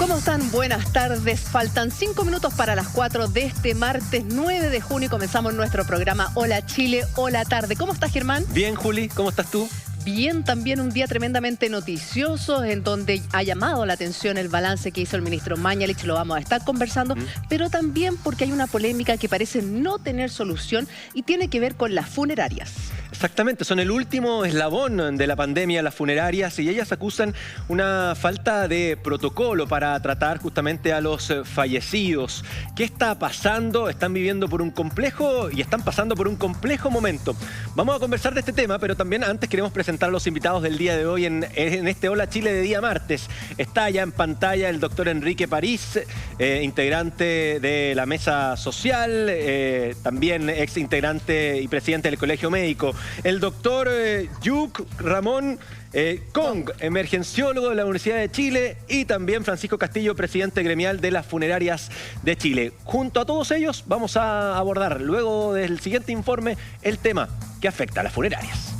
¿Cómo están? Buenas tardes. Faltan 5 minutos para las 4 de este martes 9 de junio y comenzamos nuestro programa Hola Chile, Hola Tarde. ¿Cómo estás, Germán? Bien, Juli. ¿Cómo estás tú? Bien, también un día tremendamente noticioso en donde ha llamado la atención el balance que hizo el ministro Mañalich, lo vamos a estar conversando, pero también porque hay una polémica que parece no tener solución y tiene que ver con las funerarias. Exactamente, son el último eslabón de la pandemia, las funerarias, y ellas acusan una falta de protocolo para tratar justamente a los fallecidos. ¿Qué está pasando? Están viviendo por un complejo y están pasando por un complejo momento. Vamos a conversar de este tema, pero también antes queremos presentar a los invitados del día de hoy en este Hola Chile de día martes. Está ya en pantalla el doctor Enrique París, integrante de la Mesa Social, también ex integrante y presidente del Colegio Médico. El doctor Yuk Ramón Kong, emergenciólogo de la Universidad de Chile, y también Francisco Castillo, presidente gremial de las funerarias de Chile. Junto a todos ellos vamos a abordar, luego del siguiente informe, el tema que afecta a las funerarias.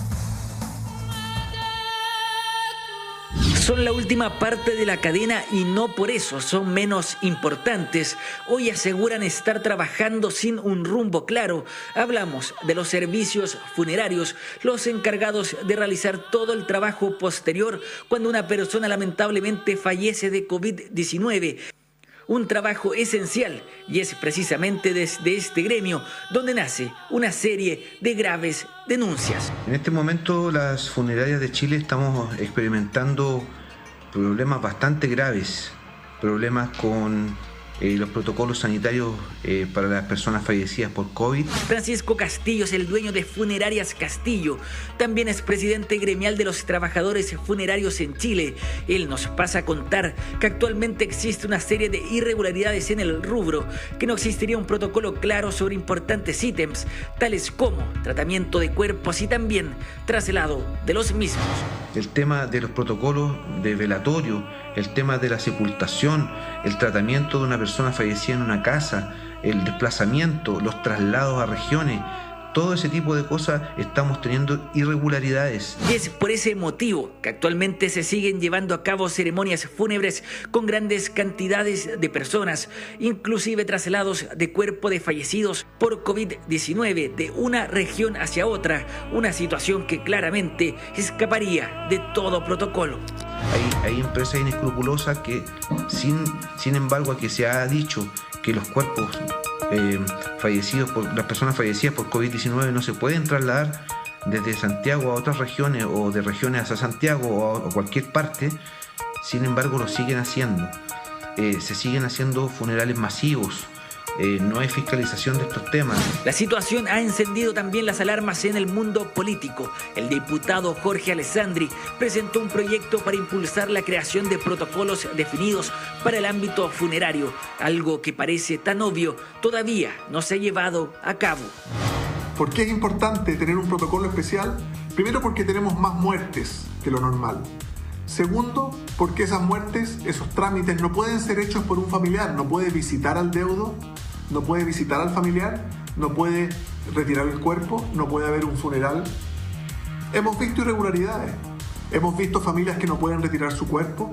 Son la última parte de la cadena y no por eso son menos importantes. Hoy aseguran estar trabajando sin un rumbo claro. Hablamos de los servicios funerarios, los encargados de realizar todo el trabajo posterior cuando una persona lamentablemente fallece de COVID-19. Un trabajo esencial, y es precisamente desde este gremio donde nace una serie de graves denuncias. En este momento las funerarias de Chile estamos experimentando problemas bastante graves, problemas con los protocolos sanitarios para las personas fallecidas por COVID. Francisco Castillo es el dueño de Funerarias Castillo. También es presidente gremial de los trabajadores funerarios en Chile. Él nos pasa a contar que actualmente existe una serie de irregularidades en el rubro, que no existiría un protocolo claro sobre importantes ítems, tales como tratamiento de cuerpos y también traslado de los mismos. El tema de los protocolos de velatorio, el tema de la sepultación, el tratamiento de una persona fallecida en una casa, el desplazamiento, los traslados a regiones, todo ese tipo de cosas estamos teniendo irregularidades. Y es por ese motivo que actualmente se siguen llevando a cabo ceremonias fúnebres con grandes cantidades de personas, inclusive traslados de cuerpo de fallecidos por COVID-19 de una región hacia otra, una situación que claramente escaparía de todo protocolo. Hay empresas inescrupulosas que, sin embargo, que se ha dicho que los cuerpos las personas fallecidas por COVID-19 no se pueden trasladar desde Santiago a otras regiones o de regiones hacia Santiago o a cualquier parte. Sin embargo, lo siguen haciendo. Se siguen haciendo funerales masivos. No hay fiscalización de estos temas. La situación ha encendido también las alarmas en el mundo político. El diputado Jorge Alessandri presentó un proyecto para impulsar la creación de protocolos definidos para el ámbito funerario, algo que parece tan obvio todavía no se ha llevado a cabo. ¿Por qué es importante tener un protocolo especial? Primero, porque tenemos más muertes que lo normal. Segundo, porque esas muertes, esos trámites no pueden ser hechos por un familiar. No puede visitar al deudo, no puede visitar al familiar, no puede retirar el cuerpo, no puede haber un funeral. Hemos visto irregularidades. Hemos visto familias que no pueden retirar su cuerpo.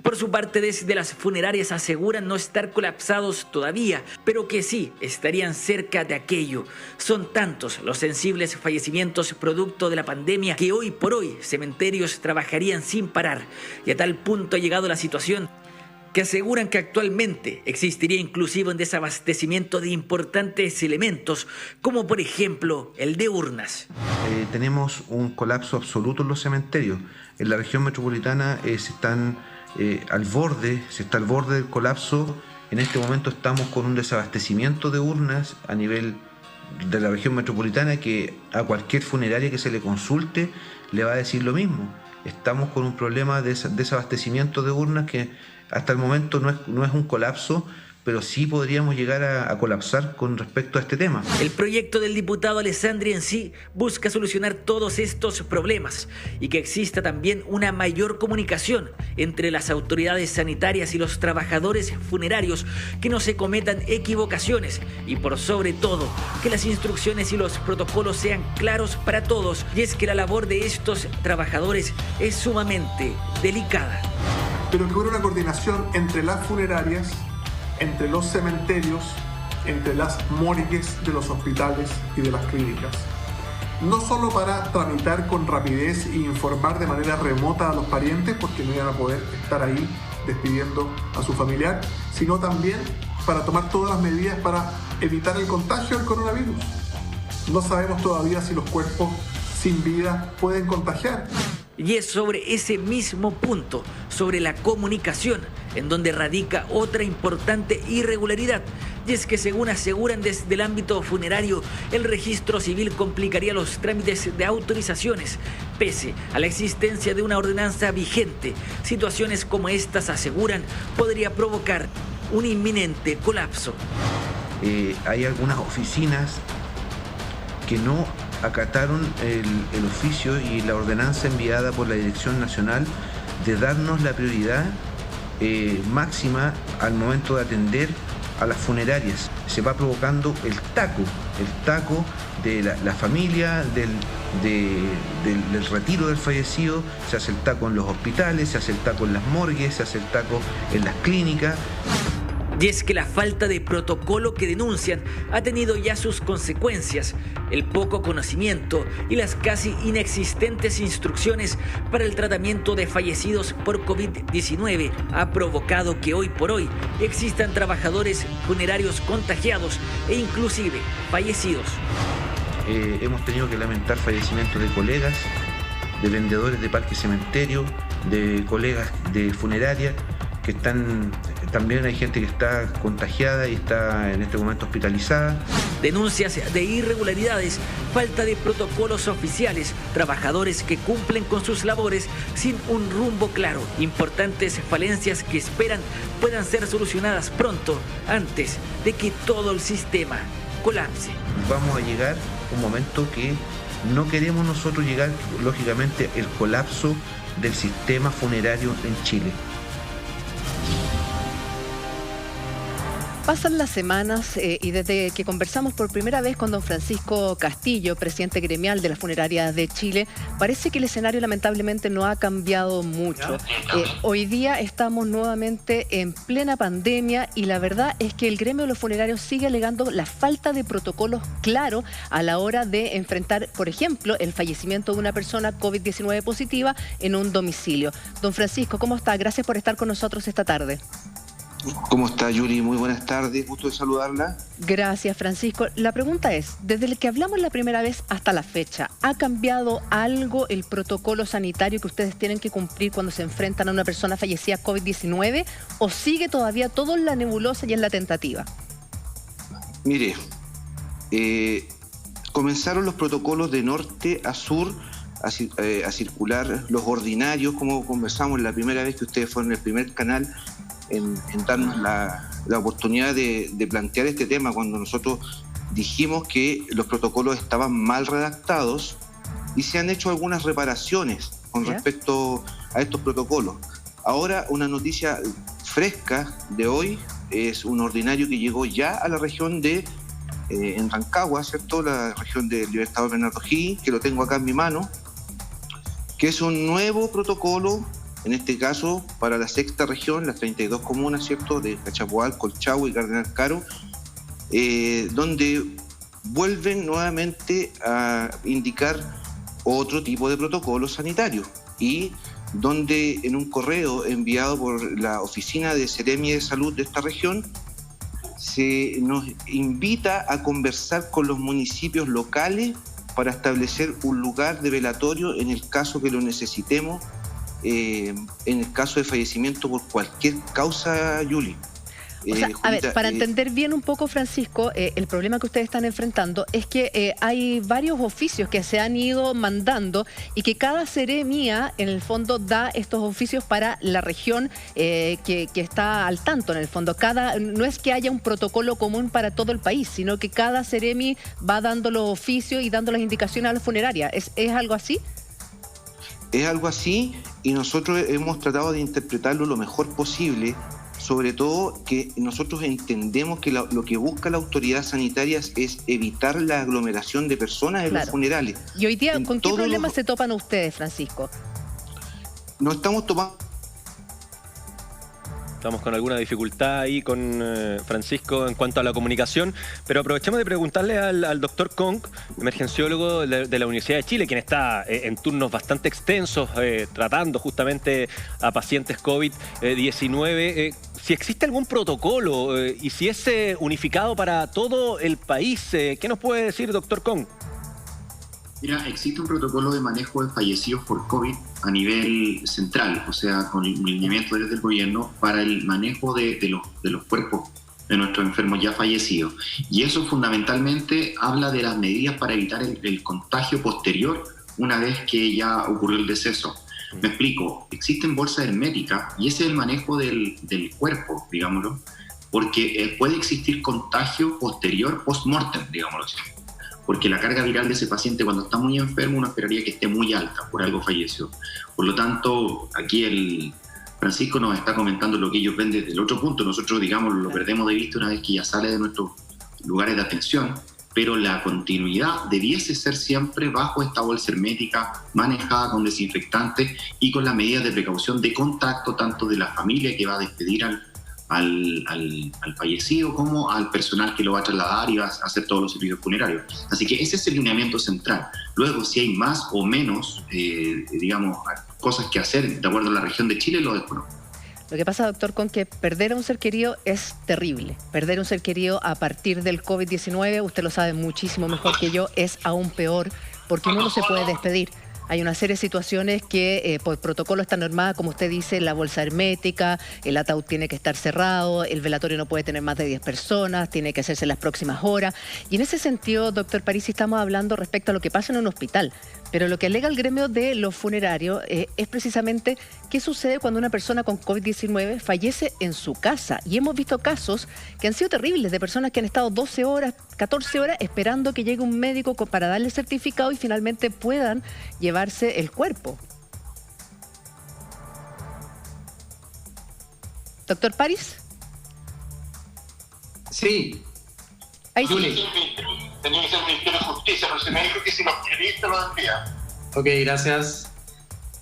Por su parte, desde las funerarias aseguran no estar colapsados todavía, pero que sí estarían cerca de aquello. Son tantos los sensibles fallecimientos producto de la pandemia que hoy por hoy cementerios trabajarían sin parar. Y a tal punto ha llegado la situación que aseguran que actualmente existiría inclusive un desabastecimiento de importantes elementos, como por ejemplo el de urnas. Tenemos un colapso absoluto en los cementerios. En la región metropolitana se está al borde del colapso. En este momento estamos con un desabastecimiento de urnas a nivel de la región metropolitana que a cualquier funeraria que se le consulte le va a decir lo mismo. Estamos con un problema de desabastecimiento de urnas que hasta el momento no es un colapso, pero sí podríamos llegar a colapsar con respecto a este tema. El proyecto del diputado Alessandri en sí busca solucionar todos estos problemas y que exista también una mayor comunicación entre las autoridades sanitarias y los trabajadores funerarios, que no se cometan equivocaciones y por sobre todo que las instrucciones y los protocolos sean claros para todos. Y es que la labor de estos trabajadores es sumamente delicada. pero que hubiera una coordinación entre las funerarias, entre los cementerios, entre las morgues de los hospitales y de las clínicas. No solo para tramitar con rapidez e informar de manera remota a los parientes, porque no iban a poder estar ahí despidiendo a su familiar, sino también para tomar todas las medidas para evitar el contagio del coronavirus. No sabemos todavía si los cuerpos sin vida pueden contagiar. Y es sobre ese mismo punto, sobre la comunicación, en donde radica otra importante irregularidad. Y es que, según aseguran desde el ámbito funerario, el registro civil complicaría los trámites de autorizaciones, pese a la existencia de una ordenanza vigente. Situaciones como estas, aseguran, podría provocar un inminente colapso. Hay algunas oficinas que no acataron el oficio y la ordenanza enviada por la Dirección Nacional de darnos la prioridad máxima al momento de atender a las funerarias. Se va provocando el taco de la familia, del retiro del fallecido. Se hace el taco en los hospitales, se hace el taco en las morgues, se hace el taco en las clínicas. Y es que la falta de protocolo que denuncian ha tenido ya sus consecuencias. El poco conocimiento y las casi inexistentes instrucciones para el tratamiento de fallecidos por COVID-19 ha provocado que hoy por hoy existan trabajadores funerarios contagiados e inclusive fallecidos. Hemos tenido que lamentar fallecimientos de colegas, de vendedores de parque cementerio, de colegas de funeraria, que están, también hay gente que está contagiada y está en este momento hospitalizada. Denuncias de irregularidades, falta de protocolos oficiales, trabajadores que cumplen con sus labores sin un rumbo claro, importantes falencias que esperan puedan ser solucionadas pronto, antes de que todo el sistema colapse. Vamos a llegar a un momento que no queremos nosotros llegar, lógicamente, el colapso del sistema funerario en Chile. Pasan las semanas y desde que conversamos por primera vez con don Francisco Castillo, presidente gremial de las funerarias de Chile, parece que el escenario lamentablemente no ha cambiado mucho. Hoy día estamos nuevamente en plena pandemia y la verdad es que el gremio de los funerarios sigue alegando la falta de protocolos claros a la hora de enfrentar, por ejemplo, el fallecimiento de una persona COVID-19 positiva en un domicilio. Don Francisco, ¿cómo está? Gracias por estar con nosotros esta tarde. ¿Cómo está, Yuri? Muy buenas tardes, gusto de saludarla. Gracias, Francisco. La pregunta es, desde el que hablamos la primera vez hasta la fecha, ¿ha cambiado algo el protocolo sanitario que ustedes tienen que cumplir cuando se enfrentan a una persona fallecida COVID-19 o sigue todavía todo en la nebulosa y en la tentativa? Mire, comenzaron los protocolos de norte a sur a circular, los ordinarios, como conversamos la primera vez que ustedes fueron el primer canal en darnos la oportunidad de plantear este tema, cuando nosotros dijimos que los protocolos estaban mal redactados y se han hecho algunas reparaciones con respecto a estos protocolos. Ahora, una noticia fresca de hoy es un ordinario que llegó ya a la región de en Rancagua, ¿cierto? La región del Libertador Bernardo O'Higgins, que lo tengo acá en mi mano, que es un nuevo protocolo, en este caso para la sexta región, las 32 comunas, ¿cierto?, de Cachapoal, Colchagua y Cardenal Caro, donde vuelven nuevamente a indicar otro tipo de protocolo sanitario y donde en un correo enviado por la oficina de Seremia de Salud de esta región se nos invita a conversar con los municipios locales para establecer un lugar de velatorio en el caso que lo necesitemos, en el caso de fallecimiento por cualquier causa, Yuli. O sea, a ver, para entender bien un poco, Francisco, el problema que ustedes están enfrentando es que hay varios oficios que se han ido mandando y que cada seremía, en el fondo, da estos oficios para la región que está al tanto, en el fondo. No es que haya un protocolo común para todo el país, sino que cada seremi va dando los oficios y dando las indicaciones a la funeraria. ¿Es algo así? Es algo así, y nosotros hemos tratado de interpretarlo lo mejor posible, sobre todo que nosotros entendemos que lo que busca la autoridad sanitaria es evitar la aglomeración de personas en los funerales. Y hoy día, ¿con qué problemas se topan ustedes, Francisco? Nos estamos topando Estamos con alguna dificultad ahí con Francisco en cuanto a la comunicación, pero aprovechamos de preguntarle al doctor Kong, emergenciólogo de la Universidad de Chile, quien está en turnos bastante extensos tratando justamente a pacientes COVID-19, si existe algún protocolo y si es unificado para todo el país. ¿Qué nos puede decir, doctor Kong? Mira, existe un protocolo de manejo de fallecidos por COVID a nivel central, o sea, con el lineamiento desde el gobierno para el manejo de los cuerpos de nuestros enfermos ya fallecidos. Y eso fundamentalmente habla de las medidas para evitar el contagio posterior una vez que ya ocurrió el deceso. Me explico, existen bolsas herméticas y ese es el manejo del cuerpo, digámoslo, porque puede existir contagio posterior, post-mortem, digámoslo así. Porque la carga viral de ese paciente cuando está muy enfermo uno esperaría que esté muy alta, por algo falleció. Por lo tanto, aquí el Francisco nos está comentando lo que ellos ven desde el otro punto. Nosotros, digamos, lo perdemos de vista una vez que ya sale de nuestros lugares de atención, pero la continuidad debiese ser siempre bajo esta bolsa hermética, manejada con desinfectantes y con las medidas de precaución de contacto tanto de la familia que va a despedir al fallecido como al personal que lo va a trasladar y va a hacer todos los servicios funerarios. Así que ese es el lineamiento central. Luego, si hay más o menos, digamos, cosas que hacer de acuerdo a la región de Chile, lo desconozco. Lo que pasa, doctor, con que perder a un ser querido es terrible. Perder a un ser querido a partir del COVID-19, usted lo sabe muchísimo mejor que yo, es aún peor porque uno no se puede despedir. Hay una serie de situaciones que por protocolo está normada, como usted dice, la bolsa hermética, el ataúd tiene que estar cerrado, el velatorio no puede tener más de 10 personas, tiene que hacerse en las próximas horas. Y en ese sentido, doctor Parisi, estamos hablando respecto a lo que pasa en un hospital. Pero lo que alega el gremio de los funerarios es precisamente qué sucede cuando una persona con COVID-19 fallece en su casa. Y hemos visto casos que han sido terribles de personas que han estado 12 horas, 14 horas esperando que llegue un médico para darle el certificado y finalmente puedan llevarse el cuerpo. ¿Doctor París? Sí. Ahí sí. Tenía que ser el Ministerio de Justicia, pero se me dijo que si los periodistas lo envían. Ok, gracias.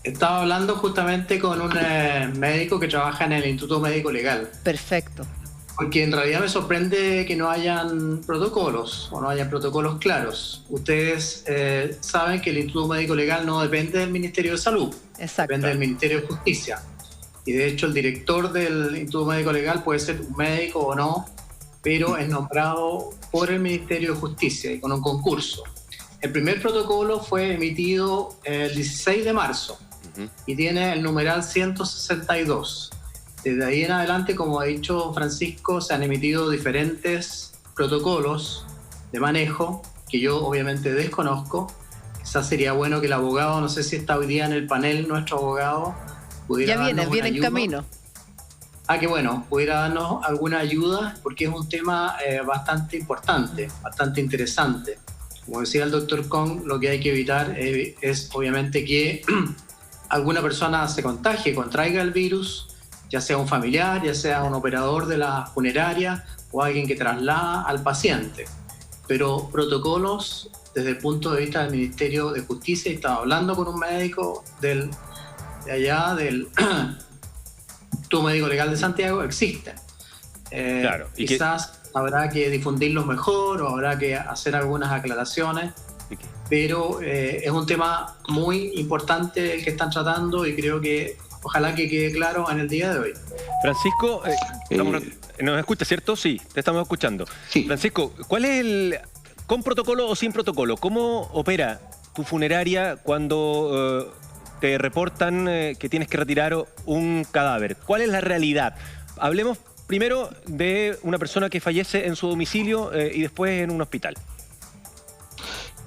Estaba hablando justamente con un médico que trabaja en el Instituto Médico Legal. Perfecto. Porque en realidad me sorprende que no hayan protocolos o no hayan protocolos claros. Ustedes saben que el Instituto Médico Legal no depende del Ministerio de Salud. Exacto. Depende del Ministerio de Justicia. Y de hecho el director del Instituto Médico Legal puede ser un médico o no, pero es nombrado por el Ministerio de Justicia y con un concurso. El primer protocolo fue emitido el 16 de marzo y tiene el numeral 162. Desde ahí en adelante, como ha dicho Francisco, se han emitido diferentes protocolos de manejo que yo obviamente desconozco. Quizás sería bueno que el abogado, no sé si está hoy día en el panel nuestro abogado, pudiera ya viene en camino. Que bueno, pudiera darnos alguna ayuda porque es un tema bastante importante, bastante interesante. Como decía el doctor Kong, lo que hay que evitar es obviamente que alguna persona se contagie, contraiga el virus, ya sea un familiar, ya sea un operador de la funeraria o alguien que traslada al paciente. Pero protocolos desde el punto de vista del Ministerio de Justicia, y estaba hablando con un médico de allá del Instituto Médico Legal de Santiago, existen. Claro, quizás habrá que difundirlos mejor o habrá que hacer algunas aclaraciones, pero es un tema muy importante el que están tratando y creo que ojalá que quede claro en el día de hoy. Francisco, ¿nos escucha, cierto? Sí, te estamos escuchando. Sí. Francisco, ¿cuál es con protocolo o sin protocolo, cómo opera tu funeraria cuando te reportan que tienes que retirar un cadáver? ¿Cuál es la realidad? Hablemos primero de una persona que fallece en su domicilio y después en un hospital.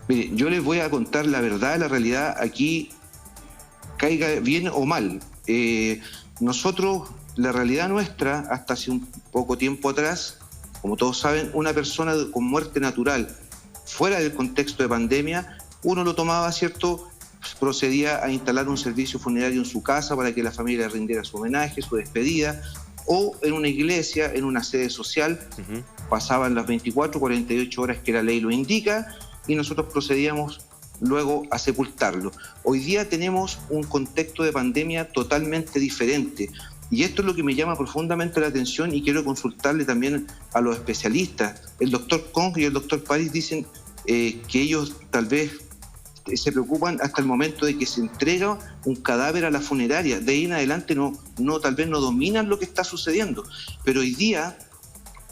Mire, yo les voy a contar la verdad, la realidad aquí, caiga bien o mal. Nosotros, la realidad nuestra, hasta hace un poco tiempo atrás, como todos saben, una persona con muerte natural fuera del contexto de pandemia, uno lo tomaba, ¿cierto?, procedía a instalar un servicio funerario en su casa para que la familia rindiera su homenaje, su despedida, o en una iglesia, en una sede social, pasaban las 24, 48 horas que la ley lo indica y nosotros procedíamos luego a sepultarlo. Hoy día tenemos un contexto de pandemia totalmente diferente, Y esto es lo que me llama profundamente la atención y quiero consultarle también a los especialistas. El doctor Kong y el doctor París dicen que ellos tal vez se preocupan hasta el momento de que se entrega un cadáver a la funeraria. De ahí en adelante tal vez no dominan lo que está sucediendo. Pero hoy día,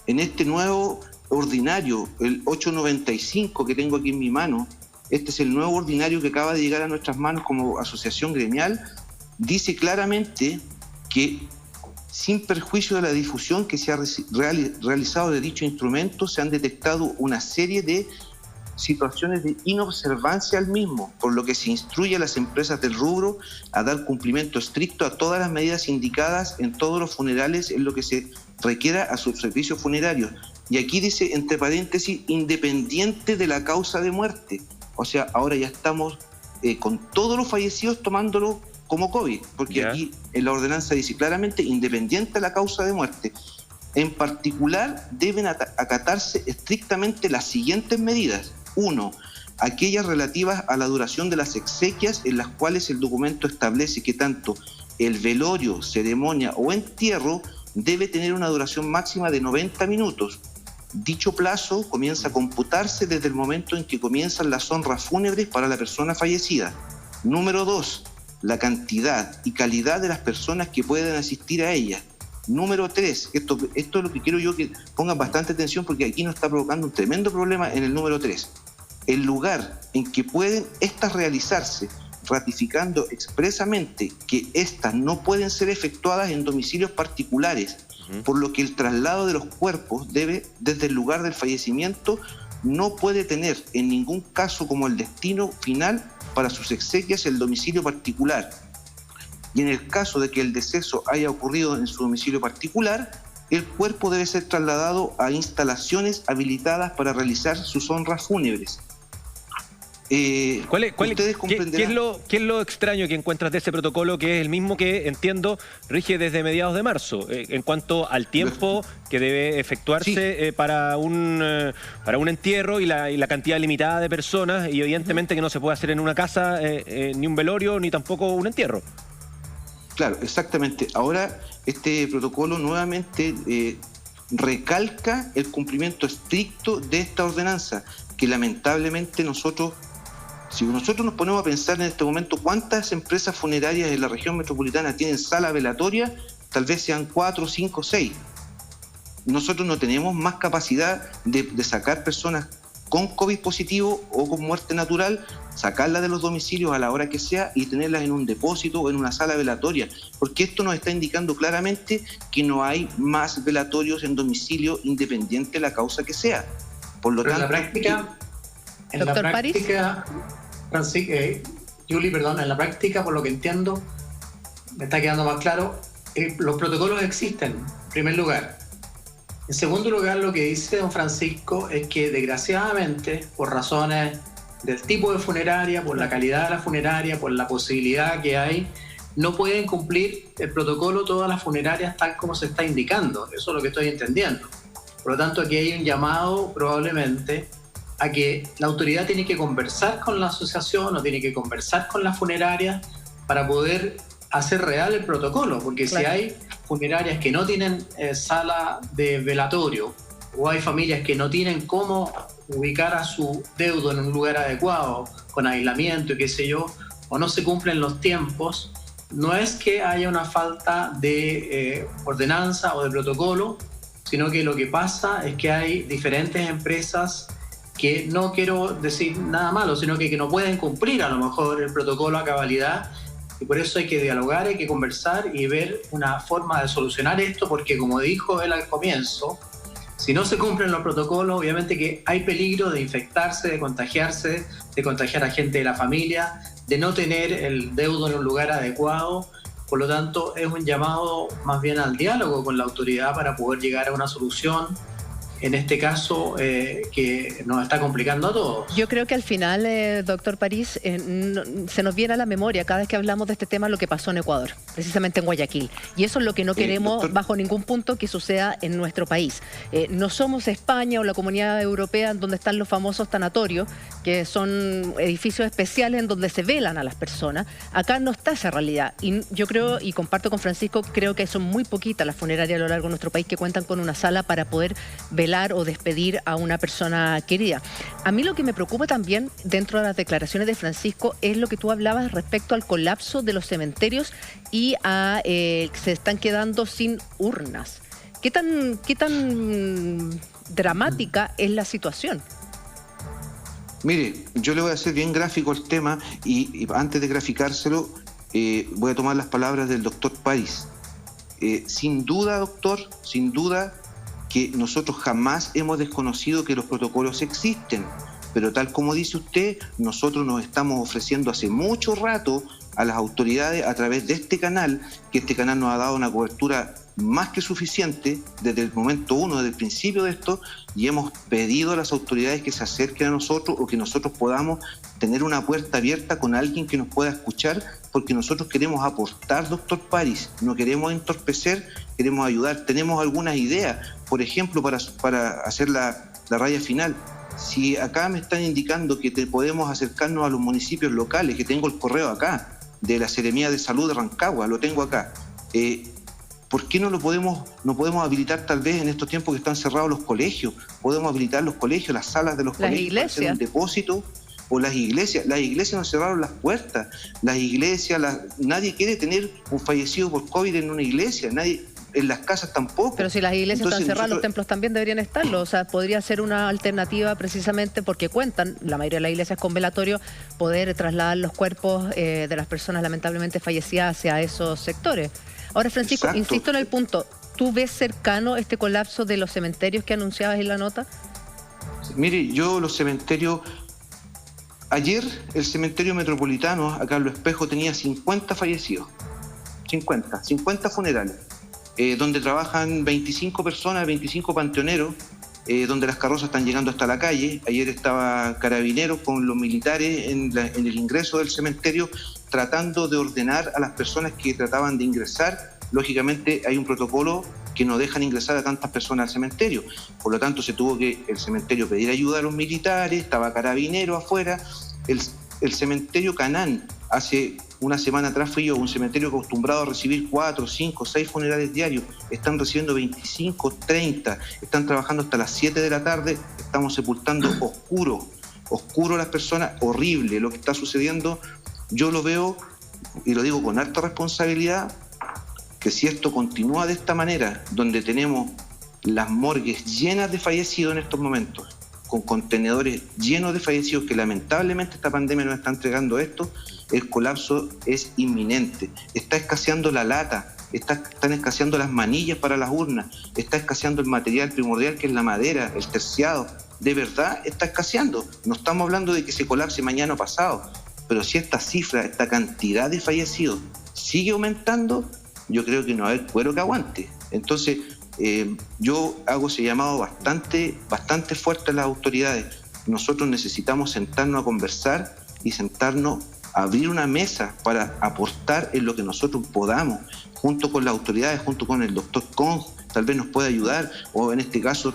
en este nuevo ordinario, el 895 que tengo aquí en mi mano, este es el nuevo ordinario que acaba de llegar a nuestras manos como asociación gremial, dice claramente que sin perjuicio de la difusión que se ha realizado de dicho instrumento, se han detectado una serie de situaciones de inobservancia al mismo, por lo que se instruye a las empresas del rubro a dar cumplimiento estricto a todas las medidas indicadas en todos los funerales en lo que se requiera a sus servicios funerarios. Y aquí dice, entre paréntesis, independiente de la causa de muerte. O sea, ahora ya estamos con todos los fallecidos tomándolo como COVID, porque aquí en la ordenanza dice claramente, independiente de la causa de muerte. En particular, deben acatarse estrictamente las siguientes medidas. 1. Aquellas relativas a la duración de las exequias, en las cuales el documento establece que tanto el velorio, ceremonia o entierro debe tener una duración máxima de 90 minutos. Dicho plazo comienza a computarse desde el momento en que comienzan las honras fúnebres para la persona fallecida. Número 2. La cantidad y calidad de las personas que pueden asistir a ella. Número 3, esto es lo que quiero yo que pongan bastante atención porque aquí nos está provocando un tremendo problema en el número 3. El lugar en que pueden estas realizarse, ratificando expresamente que estas no pueden ser efectuadas en domicilios particulares, por lo que el traslado de los cuerpos debe, desde el lugar del fallecimiento, no puede tener en ningún caso como el destino final para sus exequias el domicilio particular. Y en el caso de que el deceso haya ocurrido en su domicilio particular, el cuerpo debe ser trasladado a instalaciones habilitadas para realizar sus honras fúnebres. Ustedes comprenderán. ¿Qué es lo extraño que encuentras de ese protocolo, que es el mismo que, entiendo, rige desde mediados de marzo, en cuanto al tiempo que debe efectuarse para un entierro y la cantidad limitada de personas, y evidentemente que no se puede hacer en una casa ni un velorio ni tampoco un entierro? Claro, exactamente. Ahora este protocolo nuevamente recalca el cumplimiento estricto de esta ordenanza, que lamentablemente si nosotros nos ponemos a pensar en este momento cuántas empresas funerarias en la región metropolitana tienen sala velatoria, tal vez sean 4, 5, 6. Nosotros no tenemos más capacidad de sacar personas con COVID positivo o con muerte natural, sacarlas de los domicilios a la hora que sea y tenerlas en un depósito o en una sala velatoria, porque esto nos está indicando claramente que no hay más velatorios en domicilio independiente de la causa que sea. Por lo tanto, en la práctica, Julie, en la práctica, por lo que entiendo, me está quedando más claro, los protocolos existen, en primer lugar. En segundo lugar, lo que dice don Francisco es que desgraciadamente, por razones del tipo de funeraria, por la calidad de la funeraria, por la posibilidad que hay, no pueden cumplir el protocolo todas las funerarias tal como se está indicando. Eso es lo que estoy entendiendo. Por lo tanto, aquí hay un llamado probablemente a que la autoridad tiene que conversar con la asociación o tiene que conversar con la funeraria para poder hacer real el protocolo, porque claro, si hay funerarias que no tienen sala de velatorio o hay familias que no tienen cómo ubicar a su deudo en un lugar adecuado, con aislamiento y qué sé yo, o no se cumplen los tiempos, no es que haya una falta de ordenanza o de protocolo, sino que lo que pasa es que hay diferentes empresas que, no quiero decir nada malo, sino que no pueden cumplir a lo mejor el protocolo a cabalidad, y por eso hay que dialogar, hay que conversar y ver una forma de solucionar esto, porque como dijo él al comienzo, si no se cumplen los protocolos, obviamente que hay peligro de infectarse, de contagiarse, de contagiar a gente de la familia, de no tener el deudo en un lugar adecuado. Por lo tanto, es un llamado más bien al diálogo con la autoridad para poder llegar a una solución en este caso que nos está complicando a todos. Yo creo que al final, doctor París, se nos viene a la memoria cada vez que hablamos de este tema lo que pasó en Ecuador, precisamente en Guayaquil. Y eso es lo que no queremos bajo ningún punto que suceda en nuestro país. No somos España o la Comunidad Europea donde están los famosos tanatorios, que son edificios especiales en donde se velan a las personas. Acá no está esa realidad. Y yo creo, y comparto con Francisco, creo que son muy poquitas las funerarias a lo largo de nuestro país que cuentan con una sala para poder velar o despedir a una persona querida. A mí lo que me preocupa también dentro de las declaraciones de Francisco es lo que tú hablabas respecto al colapso de los cementerios y a se están quedando sin urnas. ¿Qué tan dramática es la situación? Mire, yo le voy a hacer bien gráfico el tema y antes de graficárselo voy a tomar las palabras del doctor París. Sin duda, doctor, sin duda que nosotros jamás hemos desconocido que los protocolos existen, pero tal como dice usted, nosotros nos estamos ofreciendo hace mucho rato a las autoridades a través de este canal, que este canal nos ha dado una cobertura más que suficiente desde el momento uno, desde el principio de esto, y hemos pedido a las autoridades que se acerquen a nosotros o que nosotros podamos tener una puerta abierta con alguien que nos pueda escuchar, porque nosotros queremos aportar, doctor París, no queremos entorpecer, queremos ayudar. Tenemos algunas ideas, por ejemplo, para hacer la raya final. Si acá me están indicando que podemos acercarnos a los municipios locales, que tengo el correo acá, de la Seremía de Salud de Rancagua, lo tengo acá. ¿Por qué no podemos habilitar tal vez en estos tiempos que están cerrados los colegios? Podemos habilitar los colegios, las salas de los colegios, para hacer un depósito. O las iglesias nos cerraron las puertas. Las iglesias, nadie quiere tener un fallecido por COVID en una iglesia, nadie, en las casas tampoco. Pero si las iglesias están cerradas, los templos también deberían estarlo. O sea, podría ser una alternativa precisamente porque cuentan, la mayoría de las iglesias con velatorio, poder trasladar los cuerpos de las personas lamentablemente fallecidas hacia esos sectores. Ahora, Francisco, exacto, insisto en el punto, ¿tú ves cercano este colapso de los cementerios que anunciabas en la nota? Mire, yo los cementerios... Ayer el cementerio metropolitano, acá en Los Espejos, tenía 50 fallecidos. 50 funerales, donde trabajan 25 personas, 25 panteoneros, donde las carrozas están llegando hasta la calle. Ayer estaba Carabineros con los militares en el ingreso del cementerio, tratando de ordenar a las personas que trataban de ingresar. Lógicamente hay un protocolo que no dejan ingresar a tantas personas al cementerio. Por lo tanto, se tuvo que el cementerio pedir ayuda a los militares, estaba Carabineros afuera. El cementerio Canán, hace una semana atrás fui yo, un cementerio acostumbrado a recibir 4, 5, 6 funerales diarios, están recibiendo 25, 30, están trabajando hasta las 7 de la tarde, estamos sepultando oscuro a las personas, horrible lo que está sucediendo. Yo lo veo, y lo digo con alta responsabilidad, que si esto continúa de esta manera, donde tenemos las morgues llenas de fallecidos en estos momentos, con contenedores llenos de fallecidos, que lamentablemente esta pandemia nos está entregando esto, el colapso es inminente. Está escaseando la lata, están escaseando las manillas para las urnas, está escaseando el material primordial que es la madera, el terciado. De verdad está escaseando. No estamos hablando de que se colapse mañana o pasado, pero si esta cifra, esta cantidad de fallecidos sigue aumentando, yo creo que no va a haber cuero que aguante. Entonces, yo hago ese llamado bastante fuerte a las autoridades. Nosotros necesitamos sentarnos a conversar y sentarnos a abrir una mesa para aportar en lo que nosotros podamos, junto con las autoridades, junto con el doctor Kong, tal vez nos pueda ayudar, o en este caso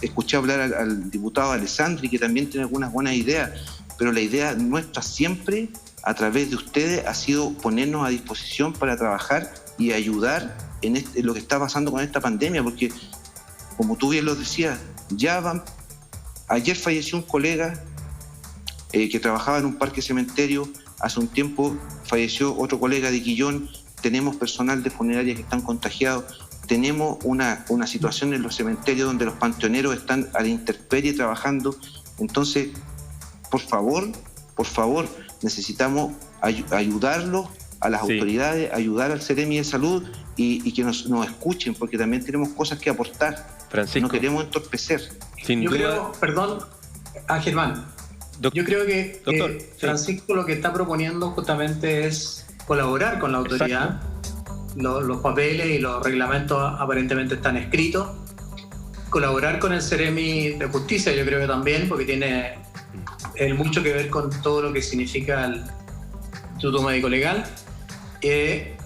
escuché hablar al diputado Alessandri, que también tiene algunas buenas ideas, pero la idea nuestra siempre, a través de ustedes, ha sido ponernos a disposición para trabajar y ayudar en lo que está pasando con esta pandemia, porque, como tú bien lo decías, ayer falleció un colega que trabajaba en un parque cementerio, hace un tiempo falleció otro colega de Quillón, tenemos personal de funeraria que están contagiados, tenemos una situación en los cementerios donde los panteoneros están a la intemperie trabajando. Entonces, por favor, necesitamos ayudarlos a las autoridades, ayudar al Seremi de Salud y que nos escuchen, porque también tenemos cosas que aportar. Francisco, no queremos entorpecer. Yo creo, perdón, Germán, yo creo que doctor, Francisco lo que está proponiendo justamente es colaborar con la autoridad. Los papeles y los reglamentos aparentemente están escritos. colaborar con el Ceremi de Justicia, yo creo que también, porque tiene mucho que ver con todo lo que significa el Instituto Médico Legal,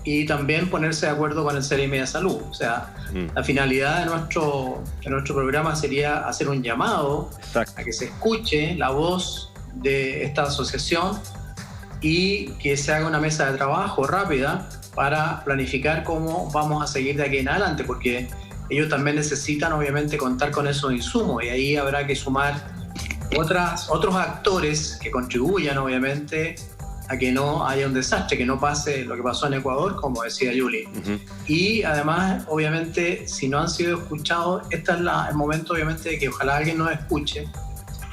y también ponerse de acuerdo con el Ceremi de Salud. O sea, la finalidad de nuestro programa sería hacer un llamado a que se escuche la voz de esta asociación y que se haga una mesa de trabajo rápida para planificar cómo vamos a seguir de aquí en adelante, porque ellos también necesitan obviamente contar con esos insumos, y ahí habrá que sumar otros actores que contribuyan obviamente a que no haya un desastre, que no pase lo que pasó en Ecuador, como decía Yuli. Y además, obviamente, si no han sido escuchados, este es el momento obviamente de que ojalá alguien nos escuche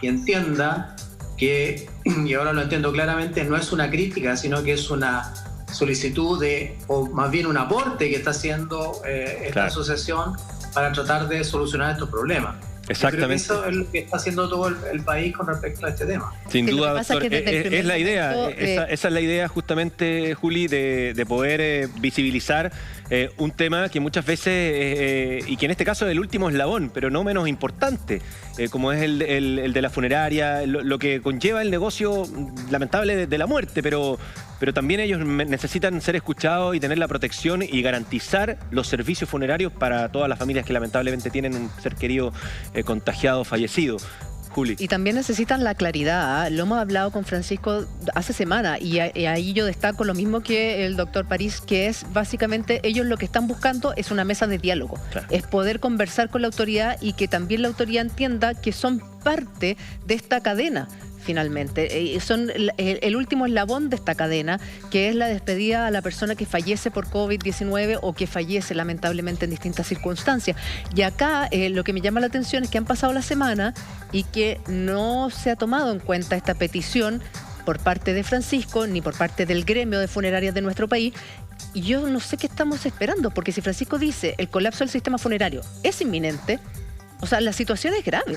y entienda que, y ahora lo entiendo claramente, no es una crítica, sino que es una solicitud o más bien un aporte que está haciendo esta asociación para tratar de solucionar estos problemas. Exactamente. Yo creo que eso es lo que está haciendo todo el país con respecto a este tema. Sin duda, doctor, es la idea, esa es la idea justamente, Juli, de poder visibilizar un tema que muchas veces, y que en este caso es el último eslabón, pero no menos importante, como es el de la funeraria, lo que conlleva el negocio lamentable de la muerte, pero también ellos necesitan ser escuchados y tener la protección y garantizar los servicios funerarios para todas las familias que lamentablemente tienen un ser querido contagiado, fallecido. Juli. Y también necesitan la claridad, lo hemos hablado con Francisco hace semana, y ahí yo destaco lo mismo que el doctor París, que es básicamente ellos lo que están buscando es una mesa de diálogo, es poder conversar con la autoridad y que también la autoridad entienda que son parte de esta cadena. Finalmente, son el último eslabón de esta cadena, que es la despedida a la persona que fallece por COVID-19 o que fallece lamentablemente en distintas circunstancias. Y acá lo que me llama la atención es que han pasado la semana y que no se ha tomado en cuenta esta petición por parte de Francisco ni por parte del gremio de funerarias de nuestro país. Y yo no sé qué estamos esperando, porque si Francisco dice el colapso del sistema funerario es inminente, o sea, la situación es grave.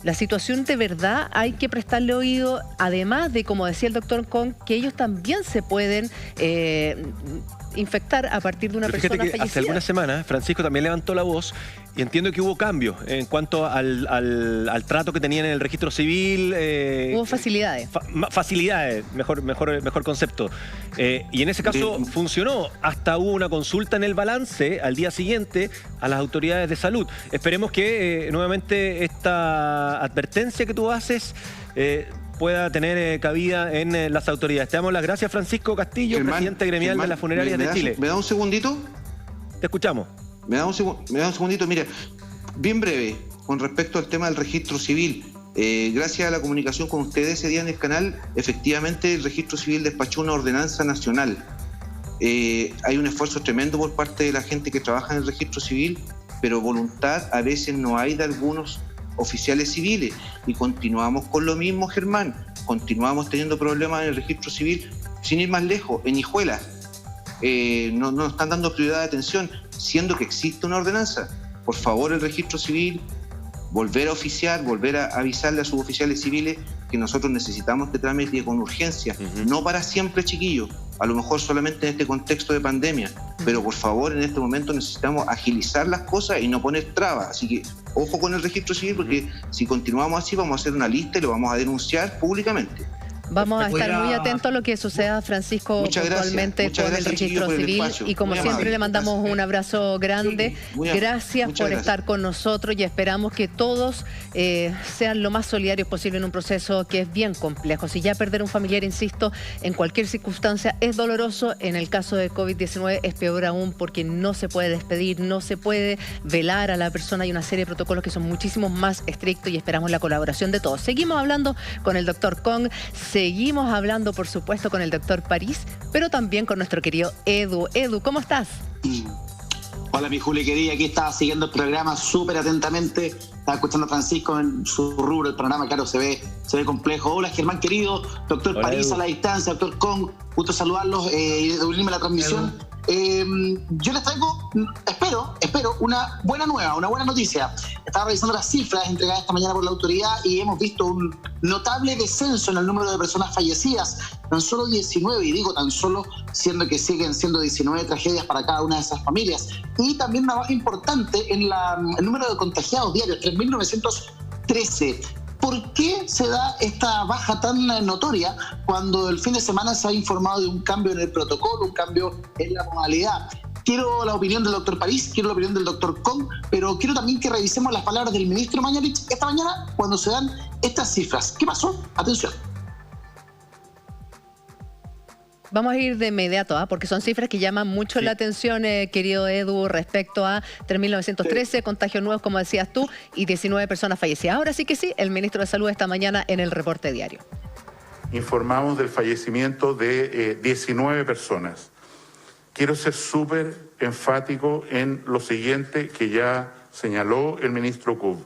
La situación de verdad hay que prestarle oído, además de, como decía el doctor Kong, que ellos también se pueden infectar a partir de una persona fallecida. Hace algunas semanas Francisco también levantó la voz y entiendo que hubo cambios en cuanto al trato que tenían en el registro civil. Hubo facilidades. Facilidades, mejor concepto. Y en ese caso funcionó. Hasta hubo una consulta en el balance al día siguiente a las autoridades de salud. Esperemos que nuevamente esta advertencia que tú haces pueda tener cabida en las autoridades. Te damos las gracias, Francisco Castillo, presidente gremial de las funerarias de Chile. ¿Me da un segundito? Te escuchamos. Me da un segundito. Mira, bien breve, con respecto al tema del registro civil. Gracias a la comunicación con ustedes ese día en el canal, efectivamente el registro civil despachó una ordenanza nacional. Hay un esfuerzo tremendo por parte de la gente que trabaja en el registro civil, pero voluntad a veces no hay de algunos oficiales civiles, y continuamos con lo mismo, Germán. Continuamos teniendo problemas en el registro civil, sin ir más lejos, en Hijuela. No nos están dando prioridad de atención, siendo que existe una ordenanza. Por favor, el registro civil, volver a oficiar, volver a avisarle a sus oficiales civiles que nosotros necesitamos este trámite con urgencia, no para siempre, chiquillos, a lo mejor solamente en este contexto de pandemia, pero por favor en este momento necesitamos agilizar las cosas y no poner trabas. Así que ojo con el registro civil, porque si continuamos así vamos a hacer una lista y lo vamos a denunciar públicamente. Vamos a estar muy atentos a lo que suceda, Francisco, puntualmente con el registro civil. Y como siempre, le mandamos un abrazo grande. Gracias por estar con nosotros y esperamos que todos sean lo más solidarios posible en un proceso que es bien complejo. Si ya perder un familiar, insisto, en cualquier circunstancia es doloroso, en el caso de COVID-19 es peor aún, porque no se puede despedir, no se puede velar a la persona. Hay una serie de protocolos que son muchísimo más estrictos y esperamos la colaboración de todos. Seguimos hablando con el doctor Kong. Seguimos hablando, por supuesto, con el doctor París, pero también con nuestro querido Edu. Edu, ¿cómo estás? Hola, mi Juli querida, aquí estaba siguiendo el programa súper atentamente. Estaba escuchando a Francisco en su rubro, el programa, claro, se ve complejo. Hola, Germán querido, doctor París a la distancia, doctor Kong, gusto saludarlos y unirme a la transmisión. Yo les traigo, espero, una buena noticia. Estaba revisando las cifras entregadas esta mañana por la autoridad y hemos visto un notable descenso en el número de personas fallecidas, tan solo 19, y digo tan solo, siendo que siguen siendo 19 tragedias para cada una de esas familias. Y también una baja importante en el número de contagiados diarios, 3.913. ¿Por qué se da esta baja tan notoria cuando el fin de semana se ha informado de un cambio en el protocolo, un cambio en la modalidad? Quiero la opinión del doctor París, quiero la opinión del doctor Kong, pero quiero también que revisemos las palabras del ministro Mañalich esta mañana cuando se dan estas cifras. ¿Qué pasó? Atención. Vamos a ir de inmediato, porque son cifras que llaman mucho la atención, querido Edu, respecto a 3.913 contagios nuevos, como decías tú, y 19 personas fallecidas. Ahora sí que sí, el ministro de Salud esta mañana en el reporte diario. Informamos del fallecimiento de 19 personas. Quiero ser súper enfático en lo siguiente que ya señaló el ministro Kub.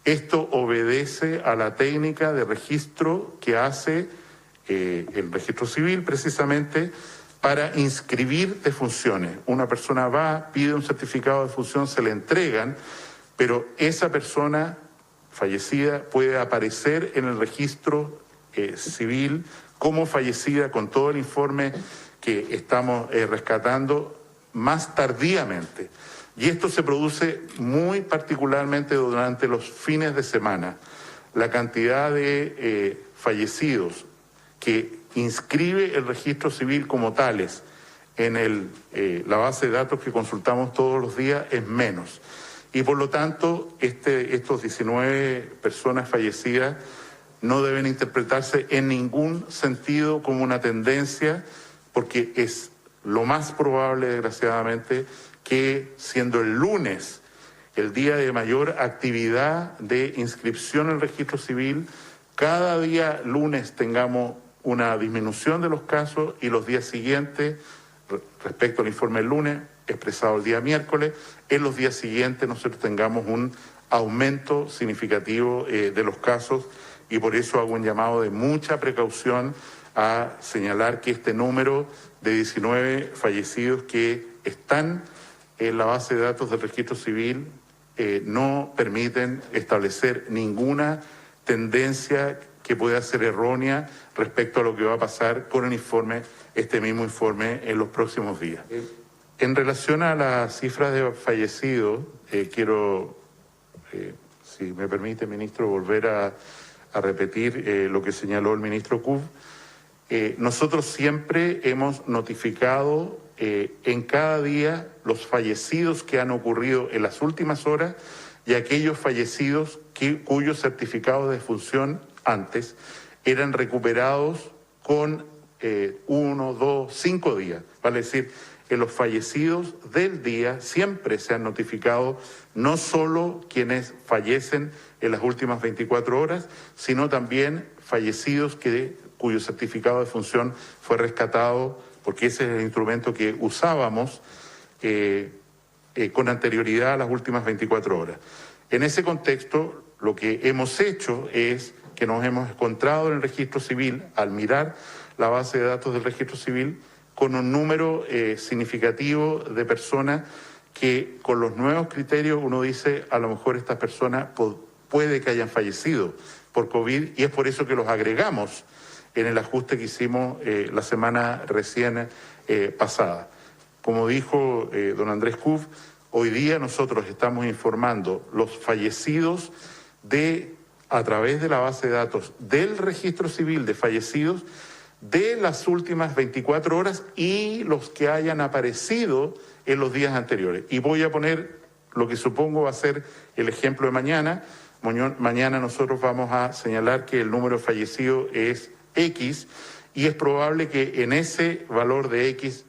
Esto obedece a la técnica de registro que hace el registro civil precisamente para inscribir defunciones. Una persona va, pide un certificado de defunción, se le entregan, pero esa persona fallecida puede aparecer en el registro civil como fallecida con todo el informe que estamos rescatando más tardíamente. Y esto se produce muy particularmente durante los fines de semana. La cantidad de fallecidos que inscribe el registro civil como tales en la base de datos que consultamos todos los días es menos. Y por lo tanto, estos 19 personas fallecidas no deben interpretarse en ningún sentido como una tendencia, porque es lo más probable, desgraciadamente, que siendo el lunes el día de mayor actividad de inscripción en el registro civil, cada día lunes tengamos una disminución de los casos y los días siguientes, respecto al informe del lunes, expresado el día miércoles, en los días siguientes nosotros tengamos un aumento significativo de los casos, y por eso hago un llamado de mucha precaución a señalar que este número de 19 fallecidos que están en la base de datos del registro civil no permiten establecer ninguna tendencia que pueda ser errónea respecto a lo que va a pasar con el informe, este mismo informe, en los próximos días. En relación a las cifras de fallecidos, quiero, si me permite, ministro, volver a repetir lo que señaló el ministro Kub. Nosotros siempre hemos notificado en cada día los fallecidos que han ocurrido en las últimas horas y aquellos fallecidos cuyos certificados de defunción antes eran recuperados con 1, 2, 5 días. Vale decir, en los fallecidos del día siempre se han notificado no solo quienes fallecen en las últimas 24 horas, sino también fallecidos cuyo certificado de defunción fue rescatado, porque ese es el instrumento que usábamos con anterioridad a las últimas 24 horas. En ese contexto, lo que hemos hecho es que nos hemos encontrado en el registro civil, al mirar la base de datos del registro civil, con un número significativo de personas que con los nuevos criterios uno dice, a lo mejor estas personas puede que hayan fallecido por COVID, y es por eso que los agregamos en el ajuste que hicimos la semana recién pasada. Como dijo don Andrés Kub, hoy día nosotros estamos informando los fallecidos a través de la base de datos del registro civil de fallecidos de las últimas 24 horas y los que hayan aparecido en los días anteriores. Y voy a poner lo que supongo va a ser el ejemplo de mañana. Mañana nosotros vamos a señalar que el número de fallecidos es X, y es probable que en ese valor de X,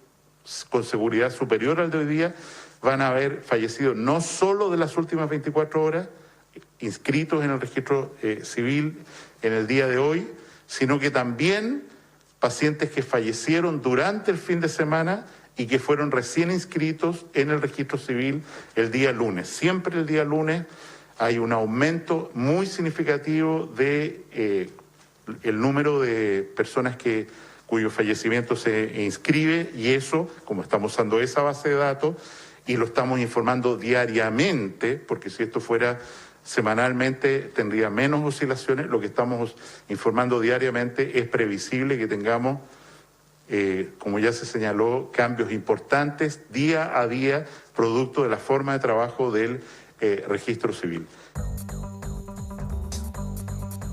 con seguridad superior al de hoy día, van a haber fallecido no solo de las últimas 24 horas, inscritos en el registro civil en el día de hoy, sino que también pacientes que fallecieron durante el fin de semana y que fueron recién inscritos en el registro civil el día lunes. Siempre el día lunes hay un aumento muy significativo de el número de personas cuyo fallecimiento se inscribe, y eso, como estamos usando esa base de datos y lo estamos informando diariamente, porque si esto fuera semanalmente tendría menos oscilaciones, lo que estamos informando diariamente es previsible que tengamos, como ya se señaló, cambios importantes día a día, producto de la forma de trabajo del registro civil.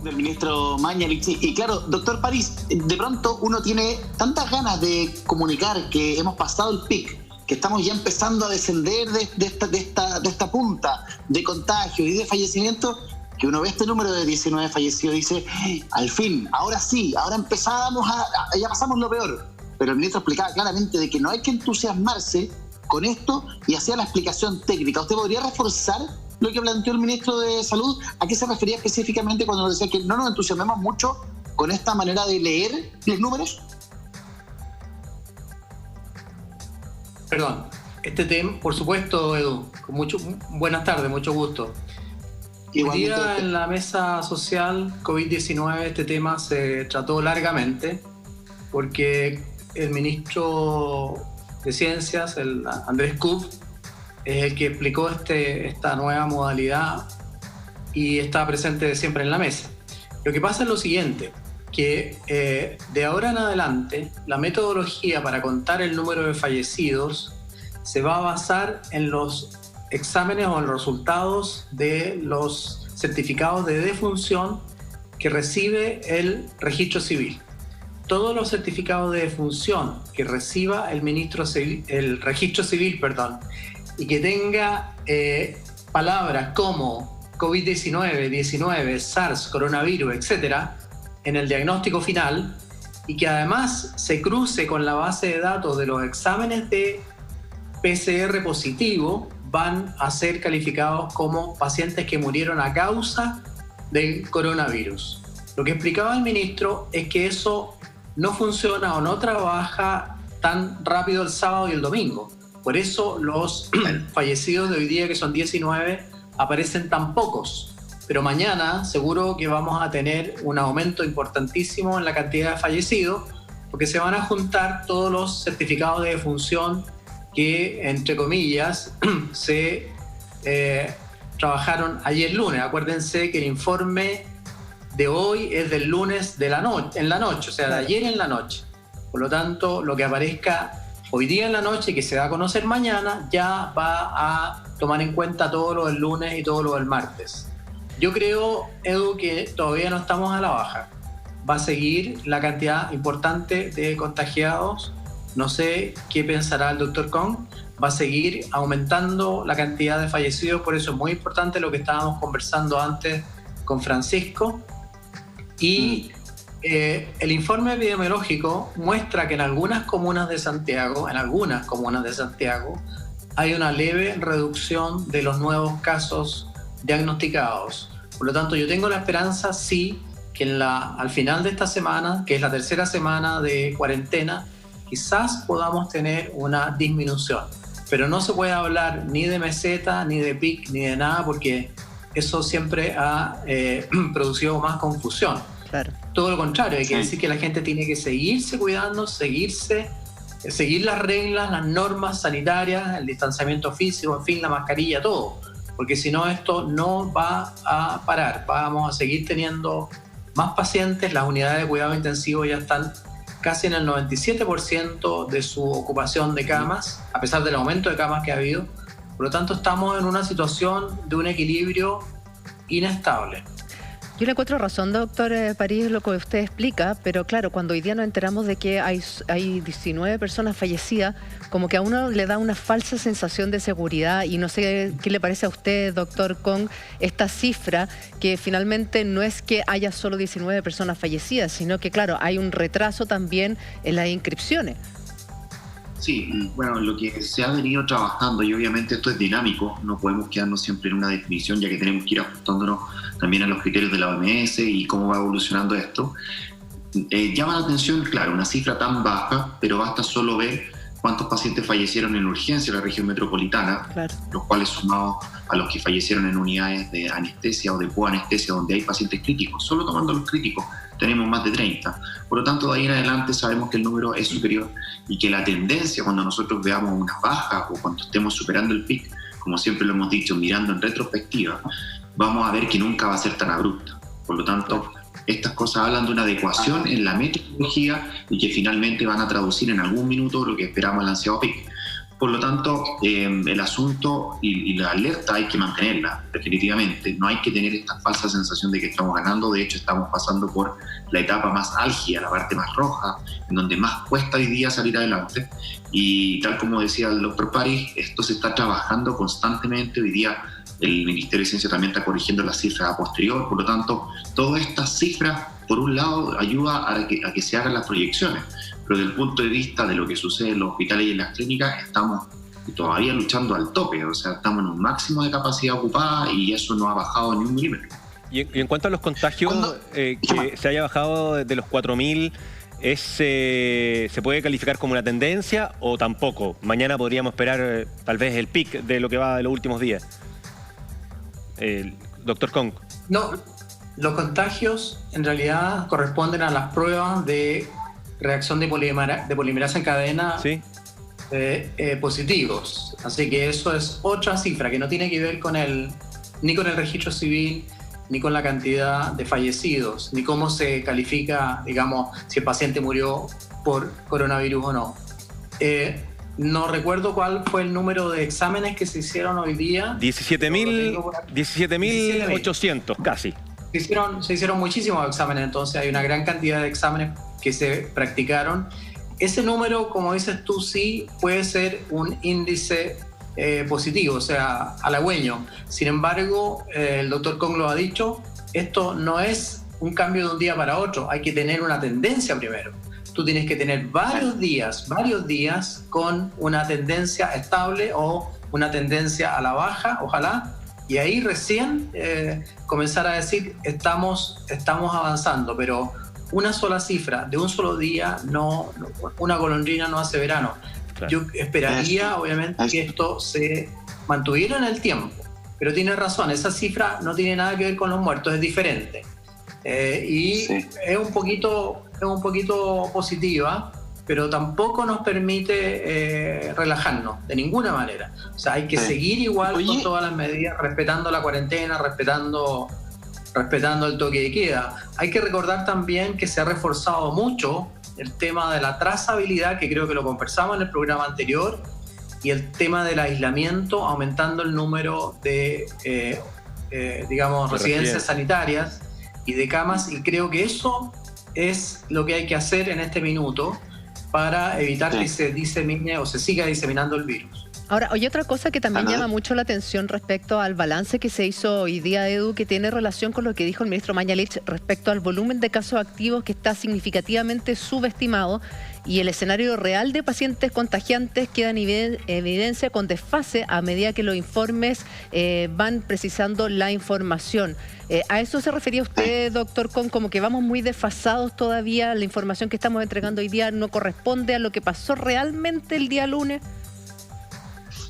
Del ministro Mañalich. Y claro, doctor París, de pronto uno tiene tantas ganas de comunicar que hemos pasado el pic, que estamos ya empezando a descender de esta punta de contagios y de fallecimientos, que uno ve este número de 19 fallecidos y dice, al fin, ahora sí, ahora empezamos ya pasamos lo peor. Pero el ministro explicaba claramente de que no hay que entusiasmarse con esto y hacía la explicación técnica. ¿Usted podría reforzar lo que planteó el ministro de Salud? ¿A qué se refería específicamente cuando nos decía que no nos entusiasmemos mucho con esta manera de leer los números? Perdón, este tema, por supuesto, Edu, buenas tardes, mucho gusto. Hoy día en la mesa social COVID-19 este tema se trató largamente porque el ministro de Ciencias, el Andrés Kuhn, es el que explicó esta nueva modalidad y está presente siempre en la mesa. Lo que pasa es lo siguiente, que de ahora en adelante la metodología para contar el número de fallecidos se va a basar en los exámenes o en los resultados de los certificados de defunción que recibe el registro civil. Todos los certificados de defunción que reciba el registro civil, y que tenga palabras como COVID-19, 19, SARS, coronavirus, etcétera, en el diagnóstico final, y que además se cruce con la base de datos de los exámenes de PCR positivo, van a ser calificados como pacientes que murieron a causa del coronavirus. Lo que explicaba el ministro es que eso no funciona o no trabaja tan rápido el sábado y el domingo. Por eso los fallecidos de hoy día, que son 19, aparecen tan pocos. Pero mañana seguro que vamos a tener un aumento importantísimo en la cantidad de fallecidos, porque se van a juntar todos los certificados de defunción que, entre comillas, se trabajaron ayer lunes. Acuérdense que el informe de hoy es del lunes en la noche, o sea, de ayer en la noche. Por lo tanto, lo que aparezca hoy día en la noche, que se va a conocer mañana, ya va a tomar en cuenta todo lo del lunes y todo lo del martes. Yo creo, Edu, que todavía no estamos a la baja. Va a seguir la cantidad importante de contagiados. No sé qué pensará el doctor Kong. Va a seguir aumentando la cantidad de fallecidos, por eso es muy importante lo que estábamos conversando antes con Francisco. Y el informe epidemiológico muestra que en algunas comunas de Santiago, hay una leve reducción de los nuevos casos diagnosticados. Por lo tanto, yo tengo la esperanza, sí, que al final de esta semana, que es la tercera semana de cuarentena, quizás podamos tener una disminución. Pero no se puede hablar ni de meseta, ni de pic, ni de nada, porque eso siempre ha producido más confusión. Claro. Todo lo contrario, hay que decir que la gente tiene que seguirse cuidando, seguir las reglas, las normas sanitarias, el distanciamiento físico, en fin, la mascarilla, todo. Porque si no, esto no va a parar. Vamos a seguir teniendo más pacientes. Las unidades de cuidado intensivo ya están casi en el 97% de su ocupación de camas, a pesar del aumento de camas que ha habido. Por lo tanto, estamos en una situación de un equilibrio inestable. Yo le encuentro razón, doctor París, lo que usted explica, pero claro, cuando hoy día nos enteramos de que hay 19 personas fallecidas, como que a uno le da una falsa sensación de seguridad, y no sé qué le parece a usted, doctor Kong, esta cifra, que finalmente no es que haya solo 19 personas fallecidas, sino que claro, hay un retraso también en las inscripciones. Sí, bueno, lo que se ha venido trabajando, y obviamente esto es dinámico, no podemos quedarnos siempre en una definición, ya que tenemos que ir ajustándonos también a los criterios de la OMS y cómo va evolucionando esto. Llama la atención, claro, una cifra tan baja, pero basta solo ver cuántos pacientes fallecieron en urgencia en la región metropolitana, Claro. los cuales sumados a los que fallecieron en unidades de anestesia o de coanestesia donde hay pacientes críticos. Solo tomando los críticos tenemos más de 30. Por lo tanto, de ahí en adelante sabemos que el número es superior y que la tendencia cuando nosotros veamos unas bajas o cuando estemos superando el pic, como siempre lo hemos dicho, mirando en retrospectiva, vamos a ver que nunca va a ser tan abrupta. Por lo tanto, estas cosas hablan de una adecuación en la metodología y que finalmente van a traducir en algún minuto lo que esperamos el ansiado pic. Por lo tanto, el asunto y la alerta hay que mantenerla, definitivamente. No hay que tener esta falsa sensación de que estamos ganando. De hecho, estamos pasando por la etapa más álgida, la parte más roja, en donde más cuesta hoy día salir adelante. Y tal como decía el doctor París, esto se está trabajando constantemente. Hoy día el Ministerio de Ciencia también está corrigiendo las cifras a posterior. Por lo tanto, todas estas cifras, por un lado, ayuda a que se hagan las proyecciones. Pero desde el punto de vista de lo que sucede en los hospitales y en las clínicas, estamos todavía luchando al tope. O sea, estamos en un máximo de capacidad ocupada y eso no ha bajado ni un milímetro. Y en cuanto a los contagios, que se haya bajado de los 4.000, ¿se puede calificar como una tendencia o tampoco? Mañana podríamos esperar tal vez el pic de lo que va de los últimos días. Doctor Kong. No, los contagios en realidad corresponden a las pruebas de reacción de polimerasa en cadena, ¿sí?, positivos. Así que eso es otra cifra que no tiene que ver ni con el registro civil, ni con la cantidad de fallecidos, ni cómo se califica, digamos, si el paciente murió por coronavirus o no. No recuerdo cuál fue el número de exámenes que se hicieron hoy día. 17.800 casi. Se hicieron muchísimos exámenes, entonces hay una gran cantidad de exámenes que se practicaron. Ese número, como dices tú, sí puede ser un índice positivo, o sea, halagüeño. Sin embargo, el doctor Kong lo ha dicho, esto no es un cambio de un día para otro, hay que tener una tendencia primero. Tú tienes que tener varios días con una tendencia estable o una tendencia a la baja, ojalá, y ahí recién comenzar a decir estamos avanzando, pero una sola cifra de un solo día, una golondrina no hace verano. Claro. Yo esperaría, obviamente, que esto se mantuviera en el tiempo, pero tienes razón, esa cifra no tiene nada que ver con los muertos, es diferente. Es un poquito positiva, pero tampoco nos permite relajarnos de ninguna manera. O sea, hay que seguir igual con todas las medidas, respetando la cuarentena, respetando el toque de queda. Hay que recordar también que se ha reforzado mucho el tema de la trazabilidad, que creo que lo conversamos en el programa anterior, y el tema del aislamiento, aumentando el número de residencias sanitarias y de camas, y creo que eso es lo que hay que hacer en este minuto para evitar que se disemine o se siga diseminando el virus. Ahora, hay otra cosa que también llama mucho la atención respecto al balance que se hizo hoy día, Edu, que tiene relación con lo que dijo el ministro Mañalich respecto al volumen de casos activos que está significativamente subestimado y el escenario real de pacientes contagiantes queda en evidencia con desfase a medida que los informes van precisando la información. ¿A eso se refería usted, doctor Kong, como que vamos muy desfasados todavía? ¿La información que estamos entregando hoy día no corresponde a lo que pasó realmente el día lunes?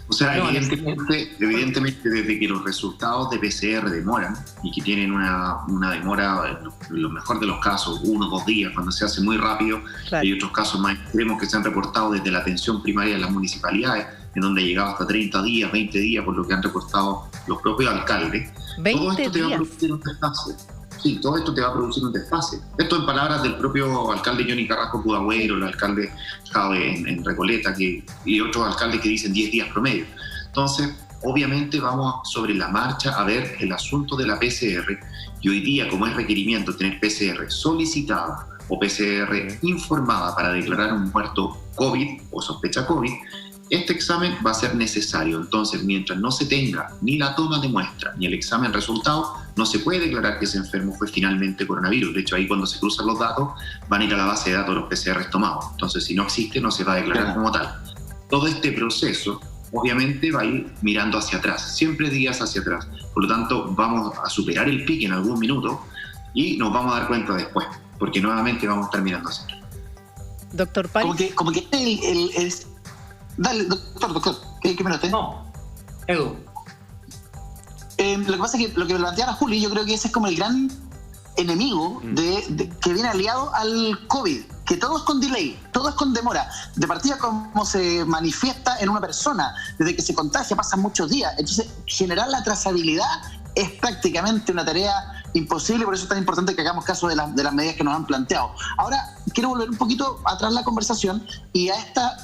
O sea, evidentemente desde que los resultados de PCR demoran y que tienen una demora, en lo mejor de los casos, 1 o 2 días, cuando se hace muy rápido, claro. Hay otros casos más extremos que se han reportado desde la atención primaria de las municipalidades, en donde llegaba hasta 30 días, 20 días, por lo que han reportado los propios alcaldes. 20 días. Va a producir un desfase. Sí, todo esto te va a producir un desfase. Esto en palabras del propio alcalde Johnny Carrasco Pudagüero, el alcalde Jave en Recoleta y otros alcaldes que dicen 10 días promedio. Entonces, obviamente vamos sobre la marcha a ver el asunto de la PCR y hoy día, como es requerimiento tener PCR solicitada o PCR informada para declarar un muerto COVID o sospecha COVID, este examen va a ser necesario. Entonces, mientras no se tenga ni la toma de muestra ni el examen resultado, no se puede declarar que ese enfermo fue finalmente coronavirus. De hecho, ahí cuando se cruzan los datos, van a ir a la base de datos de los PCR tomados. Entonces, si no existe, no se va a declarar como tal. Todo este proceso, obviamente, va a ir mirando hacia atrás, siempre días hacia atrás. Por lo tanto, vamos a superar el pico en algún minuto y nos vamos a dar cuenta después, porque nuevamente vamos a estar mirando hacia atrás. Doctor París. Como que Dale, doctor, ¿qué me noté? No, Edu. Lo que pasa es que lo que planteaba Juli, yo creo que ese es como el gran enemigo que viene aliado al COVID, que todo es con delay, todo es con demora. De partida, como se manifiesta en una persona, desde que se contagia pasan muchos días. Entonces, generar la trazabilidad es prácticamente una tarea imposible, por eso es tan importante que hagamos caso de las medidas que nos han planteado. Ahora, quiero volver un poquito atrás la conversación y a esta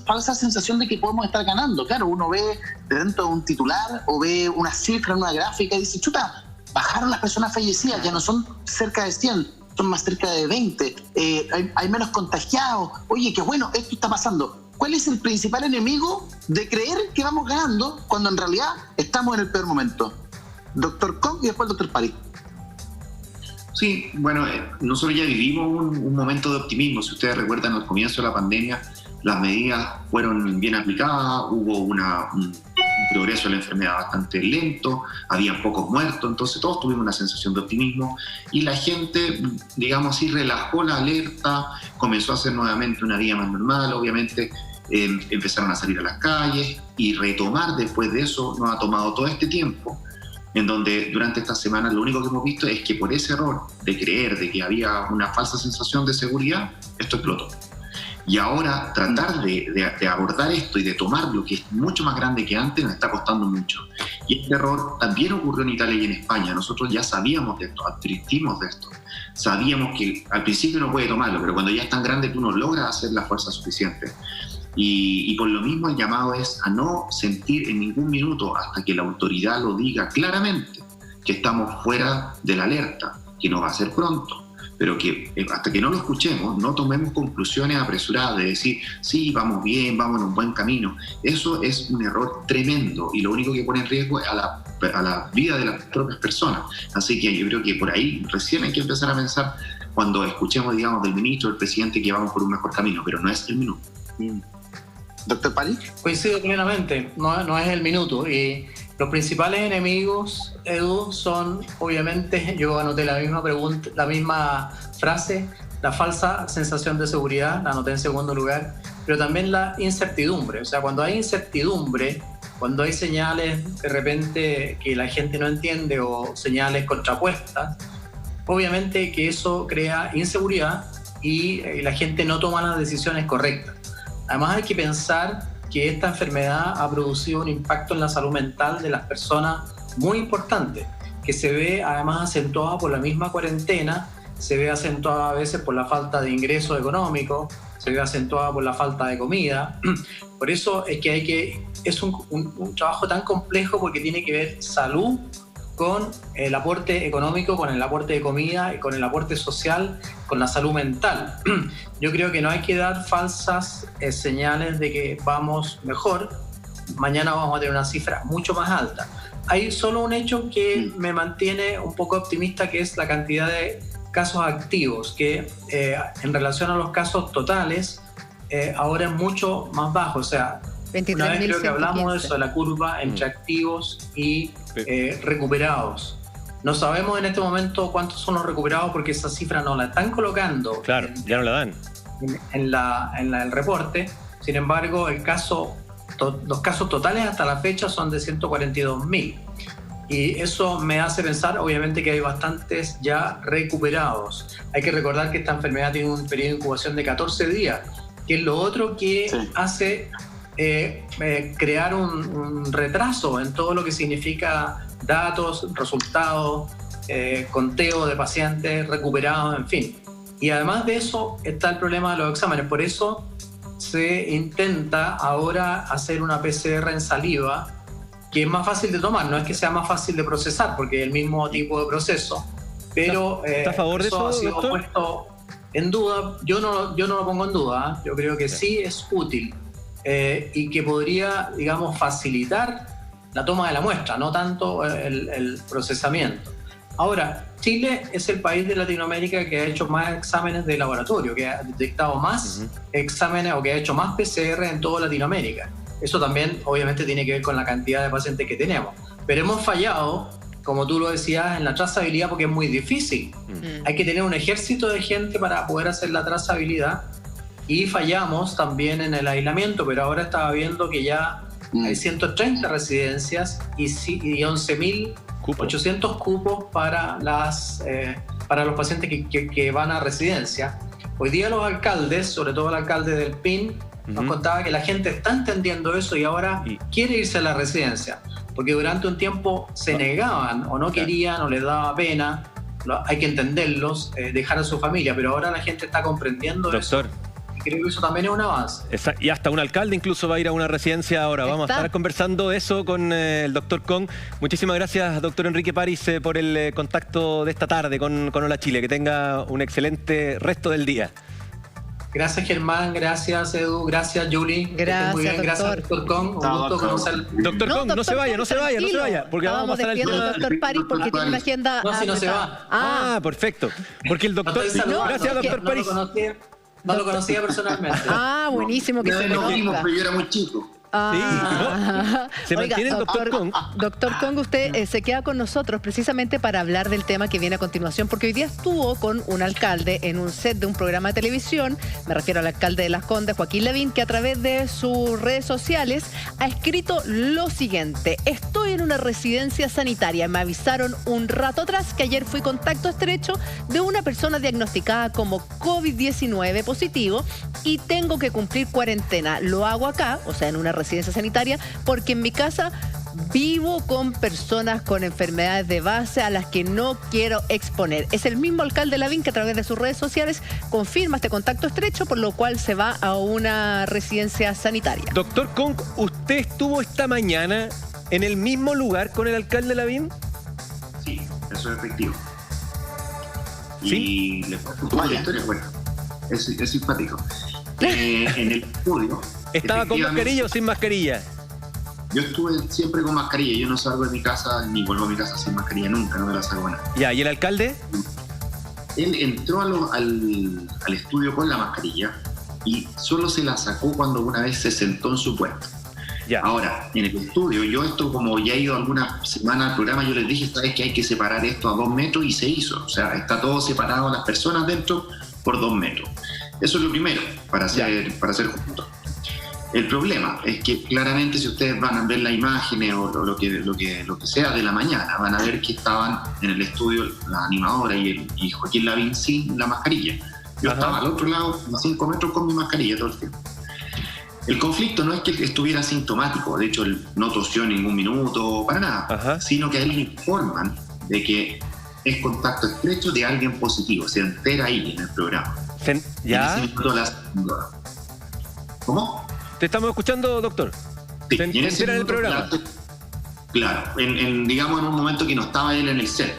falsa sensación de que podemos estar ganando. Claro, uno ve de dentro de un titular o ve una cifra en una gráfica y dice, chuta, bajaron las personas fallecidas, ya no son cerca de 100, son más cerca de 20, hay menos contagiados. Oye, qué bueno, esto está pasando. ¿Cuál es el principal enemigo de creer que vamos ganando cuando en realidad estamos en el peor momento? Doctor Kong y después el doctor París. Sí, bueno, nosotros ya vivimos un momento de optimismo. Si ustedes recuerdan, al comienzo de la pandemia, las medidas fueron bien aplicadas, hubo un progreso de la enfermedad bastante lento, había pocos muertos, entonces todos tuvimos una sensación de optimismo y la gente, digamos así, relajó la alerta, comenzó a hacer nuevamente una vida más normal, obviamente empezaron a salir a las calles y retomar después de eso nos ha tomado todo este tiempo, en donde durante esta semana lo único que hemos visto es que por ese error de creer de que había una falsa sensación de seguridad, esto explotó. Y ahora tratar de abordar esto y de tomarlo, que es mucho más grande que antes, nos está costando mucho. Y este error también ocurrió en Italia y en España. Nosotros ya sabíamos de esto, advertimos de esto. Sabíamos que al principio no puede tomarlo, pero cuando ya es tan grande tú no logras hacer la fuerza suficiente. Y por lo mismo el llamado es a no sentir en ningún minuto hasta que la autoridad lo diga claramente que estamos fuera de la alerta, que no va a ser pronto, pero que hasta que no lo escuchemos no tomemos conclusiones apresuradas de decir sí, vamos bien, vamos en un buen camino. Eso es un error tremendo y lo único que pone en riesgo es a la vida de las propias personas. Así que yo creo que por ahí recién hay que empezar a pensar cuando escuchemos, digamos, del ministro, del presidente, que vamos por un mejor camino, pero no es el minuto. Doctor París. Coincido plenamente, no es el minuto. Y los principales enemigos, Edu, son obviamente, yo anoté la misma frase, la falsa sensación de seguridad, la anoté en segundo lugar, pero también la incertidumbre. O sea, cuando hay incertidumbre, cuando hay señales de repente que la gente no entiende o señales contrapuestas, obviamente que eso crea inseguridad y la gente no toma las decisiones correctas. Además hay que pensar que esta enfermedad ha producido un impacto en la salud mental de las personas muy importante, que se ve además acentuada por la misma cuarentena, se ve acentuada a veces por la falta de ingresos económicos, se ve acentuada por la falta de comida. Por eso es que es un trabajo tan complejo porque tiene que ver salud con el aporte económico, con el aporte de comida y con el aporte social, con la salud mental. Yo creo que no hay que dar falsas señales de que vamos mejor. Mañana vamos a tener una cifra mucho más alta. Hay solo un hecho que me mantiene un poco optimista, que es la cantidad de casos activos, que en relación a los casos totales, ahora es mucho más bajo. O sea, una vez creo que hablamos de eso, de la curva entre activos y recuperados. No sabemos en este momento cuántos son los recuperados porque esa cifra no la están colocando. Claro, ya no la dan. En el reporte. Sin embargo, los casos totales hasta la fecha son de 142.000. Y eso me hace pensar, obviamente, que hay bastantes ya recuperados. Hay que recordar que esta enfermedad tiene un periodo de incubación de 14 días, que es lo otro que hace crear un retraso en todo lo que significa datos, resultados, conteo de pacientes recuperados, en fin. Y además de eso está el problema de los exámenes. Por eso se intenta ahora hacer una PCR en saliva, que es más fácil de tomar. No es que sea más fácil de procesar, porque es el mismo tipo de proceso, pero ¿está a favor de eso, ha sido doctor? puesto en duda. Yo no lo pongo en duda. Yo creo que sí es útil y que podría, digamos, facilitar la toma de la muestra, no tanto el procesamiento. Ahora, Chile es el país de Latinoamérica que ha hecho más exámenes de laboratorio, que ha detectado más exámenes o que ha hecho más PCR en toda Latinoamérica. Eso también obviamente tiene que ver con la cantidad de pacientes que tenemos. Pero hemos fallado, como tú lo decías, en la trazabilidad porque es muy difícil. Hay que tener un ejército de gente para poder hacer la trazabilidad y fallamos también en el aislamiento, pero ahora estaba viendo que ya hay 130 residencias y 11.800 cupos para los pacientes que van a residencia. Hoy día los alcaldes, sobre todo el alcalde del PIN, nos contaba que la gente está entendiendo eso y ahora quiere irse a la residencia, porque durante un tiempo se negaban o no querían o les daba pena, hay que entenderlos, dejar a su familia, pero ahora la gente está comprendiendo eso. Creo que eso también es un avance. Y hasta un alcalde incluso va a ir a una residencia ahora. Vamos a estar conversando eso con el doctor Kong. Muchísimas gracias, doctor Enrique París, por el contacto de esta tarde con Hola Chile. Que tenga un excelente resto del día. Gracias, Germán. Gracias, Edu. Gracias, Julie. Gracias, muy bien. Gracias, doctor Kong. Un gusto conocer. Doctor Kong, no se vaya. Porque vamos a pasar al tema. Doctor París, porque tiene una agenda. No, si no se va. Perfecto. Porque el doctor. Gracias, doctor París. No lo conocía personalmente. Buenísimo que se lo vimos, pero yo era muy chico. Se mantiene el doctor Kong. Doctor Kong, usted se queda con nosotros precisamente para hablar del tema que viene a continuación, porque hoy día estuvo con un alcalde en un set de un programa de televisión. Me refiero al alcalde de Las Condes, Joaquín Lavín, que a través de sus redes sociales ha escrito lo siguiente: estoy en una residencia sanitaria. Me avisaron un rato atrás que ayer fui contacto estrecho de una persona diagnosticada como COVID-19 positivo y tengo que cumplir cuarentena. Lo hago acá, o sea, en una residencia sanitaria, porque en mi casa vivo con personas con enfermedades de base a las que no quiero exponer. Es el mismo alcalde Lavín que a través de sus redes sociales confirma este contacto estrecho, por lo cual se va a una residencia sanitaria. Doctor Kong, ¿usted estuvo esta mañana en el mismo lugar con el alcalde Lavín? Sí, eso es efectivo. ¿Sí? Y le cuento la historia, bueno, es simpático. En el estudio... ¿Estaba con mascarilla o sin mascarilla? Yo estuve siempre con mascarilla. Yo no salgo de mi casa ni vuelvo a mi casa sin mascarilla nunca, no me la saco nada. Ya, ¿y el alcalde? Él entró al estudio con la mascarilla y solo se la sacó cuando una vez se sentó en su puesto. Ya. Ahora, en el estudio, yo esto como ya he ido alguna semana al programa, yo les dije, ¿sabes que hay que separar esto a 2 metros? Y se hizo. O sea, está todo separado, las personas dentro por 2 metros. Eso es lo primero, para ser juntos. El problema es que claramente si ustedes van a ver las imágenes o lo que sea de la mañana, van a ver que estaban en el estudio la animadora y Joaquín Lavín sin la mascarilla. Yo estaba al otro lado, a 5 metros, con mi mascarilla todo el tiempo. El conflicto no es que él estuviera asintomático, de hecho él no tosió en ningún minuto, para nada, sino que a él le informan de que es contacto estrecho de alguien positivo, se entera ahí en el programa. ¿Ya? ¿Cómo? ¿Te estamos escuchando, doctor? Sí, ¿Se entera en el programa? Claro, digamos en un momento que no estaba él en el set.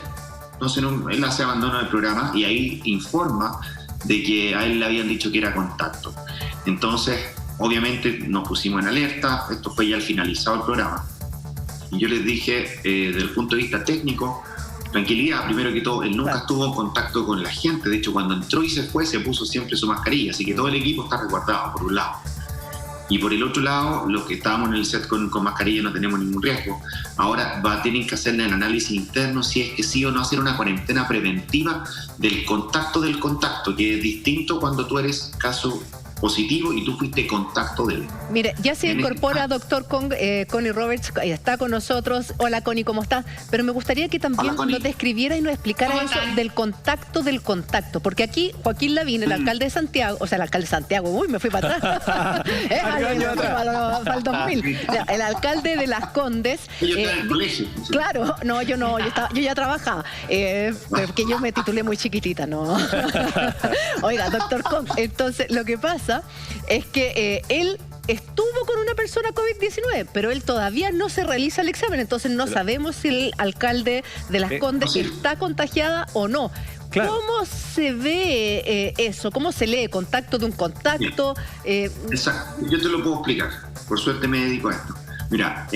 Entonces él hace abandono del programa y ahí informa de que a él le habían dicho que era contacto. Entonces, obviamente nos pusimos en alerta, esto fue ya al finalizado el programa. Y yo les dije, desde el punto de vista técnico, tranquilidad, primero que todo, él nunca estuvo en contacto con la gente. De hecho, cuando entró y se fue, se puso siempre su mascarilla. Así que todo el equipo está resguardado, por un lado. Y por el otro lado, los que estábamos en el set con mascarilla no tenemos ningún riesgo. Ahora tienen que hacerle el análisis interno si es que sí o no hacer una cuarentena preventiva del contacto, que es distinto cuando tú eres caso positivo y tú fuiste contacto de él. Mire, ya se incorpora doctor Kong, Connie Roberts está con nosotros. Hola Connie, ¿cómo estás? Pero me gustaría que también nos describiera y nos explicara eso del contacto, porque aquí Joaquín Lavín, el alcalde de Santiago, o sea, el alcalde de Santiago, me fui para atrás. Al 2000. El alcalde de Las Condes. Yo estaba en el colegio. Claro, no, yo ya trabajaba, porque yo me titulé muy chiquitita, ¿no? Oiga, doctor Kong, entonces lo que pasa es que él estuvo con una persona COVID-19, pero él todavía no se realiza el examen, entonces no sabemos si el alcalde de Las Condes está contagiada o no. Claro. ¿Cómo se ve eso? ¿Cómo se lee contacto de un contacto? Exacto, yo te lo puedo explicar. Por suerte me dedico a esto. Mira,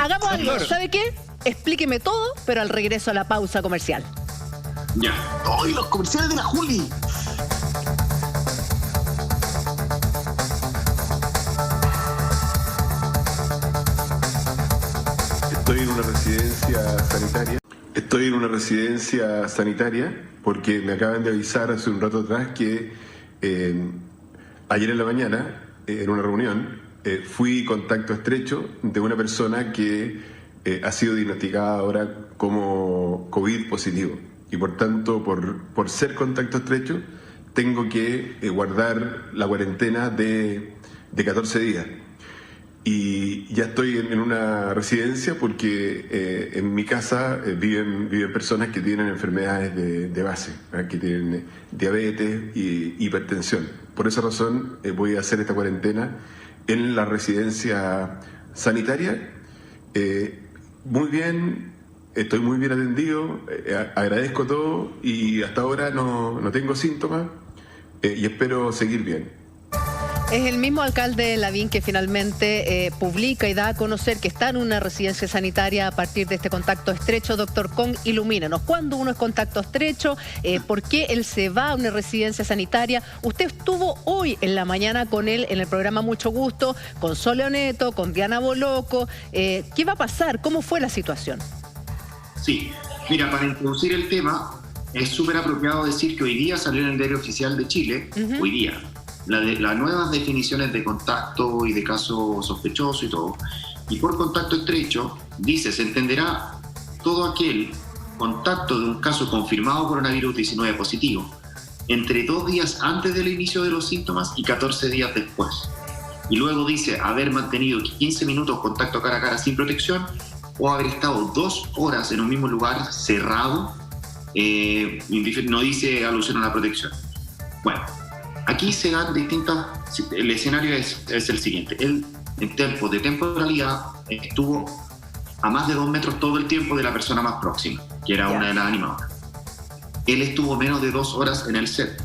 hagamos algo, ¿sabe qué? Explíqueme todo, pero al regreso a la pausa comercial. Ya. ¡Ay, los comerciales de la Juli! Estoy en una residencia sanitaria porque me acaban de avisar hace un rato atrás que ayer en la mañana, en una reunión, fui contacto estrecho de una persona que ha sido diagnosticada ahora como COVID positivo. Y por tanto, por ser contacto estrecho, tengo que guardar la cuarentena de 14 días. Y ya estoy en una residencia porque en mi casa viven personas que tienen enfermedades de base, que tienen diabetes y hipertensión. Por esa razón voy a hacer esta cuarentena en la residencia sanitaria. Muy bien, estoy muy bien atendido, agradezco todo y hasta ahora no tengo síntomas y espero seguir bien. Es el mismo alcalde Lavín que finalmente publica y da a conocer que está en una residencia sanitaria a partir de este contacto estrecho. Doctor Kong, ilumínanos. ¿Cuándo uno es contacto estrecho? ¿Por qué él se va a una residencia sanitaria? Usted estuvo hoy en la mañana con él en el programa Mucho Gusto, con Sole Oneto, con Diana Boloco. ¿Qué va a pasar? ¿Cómo fue la situación? Sí, mira, para introducir el tema, es súper apropiado decir que hoy día salió en el Diario Oficial de Chile, hoy día, las nuevas definiciones de contacto y de caso sospechoso y todo. Y por contacto estrecho, dice, se entenderá todo aquel contacto de un caso confirmado coronavirus 19 positivo entre 2 días antes del inicio de los síntomas y 14 días después. Y luego dice haber mantenido 15 minutos contacto cara a cara sin protección o haber estado 2 horas en un mismo lugar cerrado, no dice alusión a la protección. Bueno, aquí se dan distintas. El escenario es el siguiente. Él, en tiempo de temporalidad, estuvo a más de 2 metros todo el tiempo de la persona más próxima, que era una de las animadoras. Él estuvo menos de 2 horas en el set.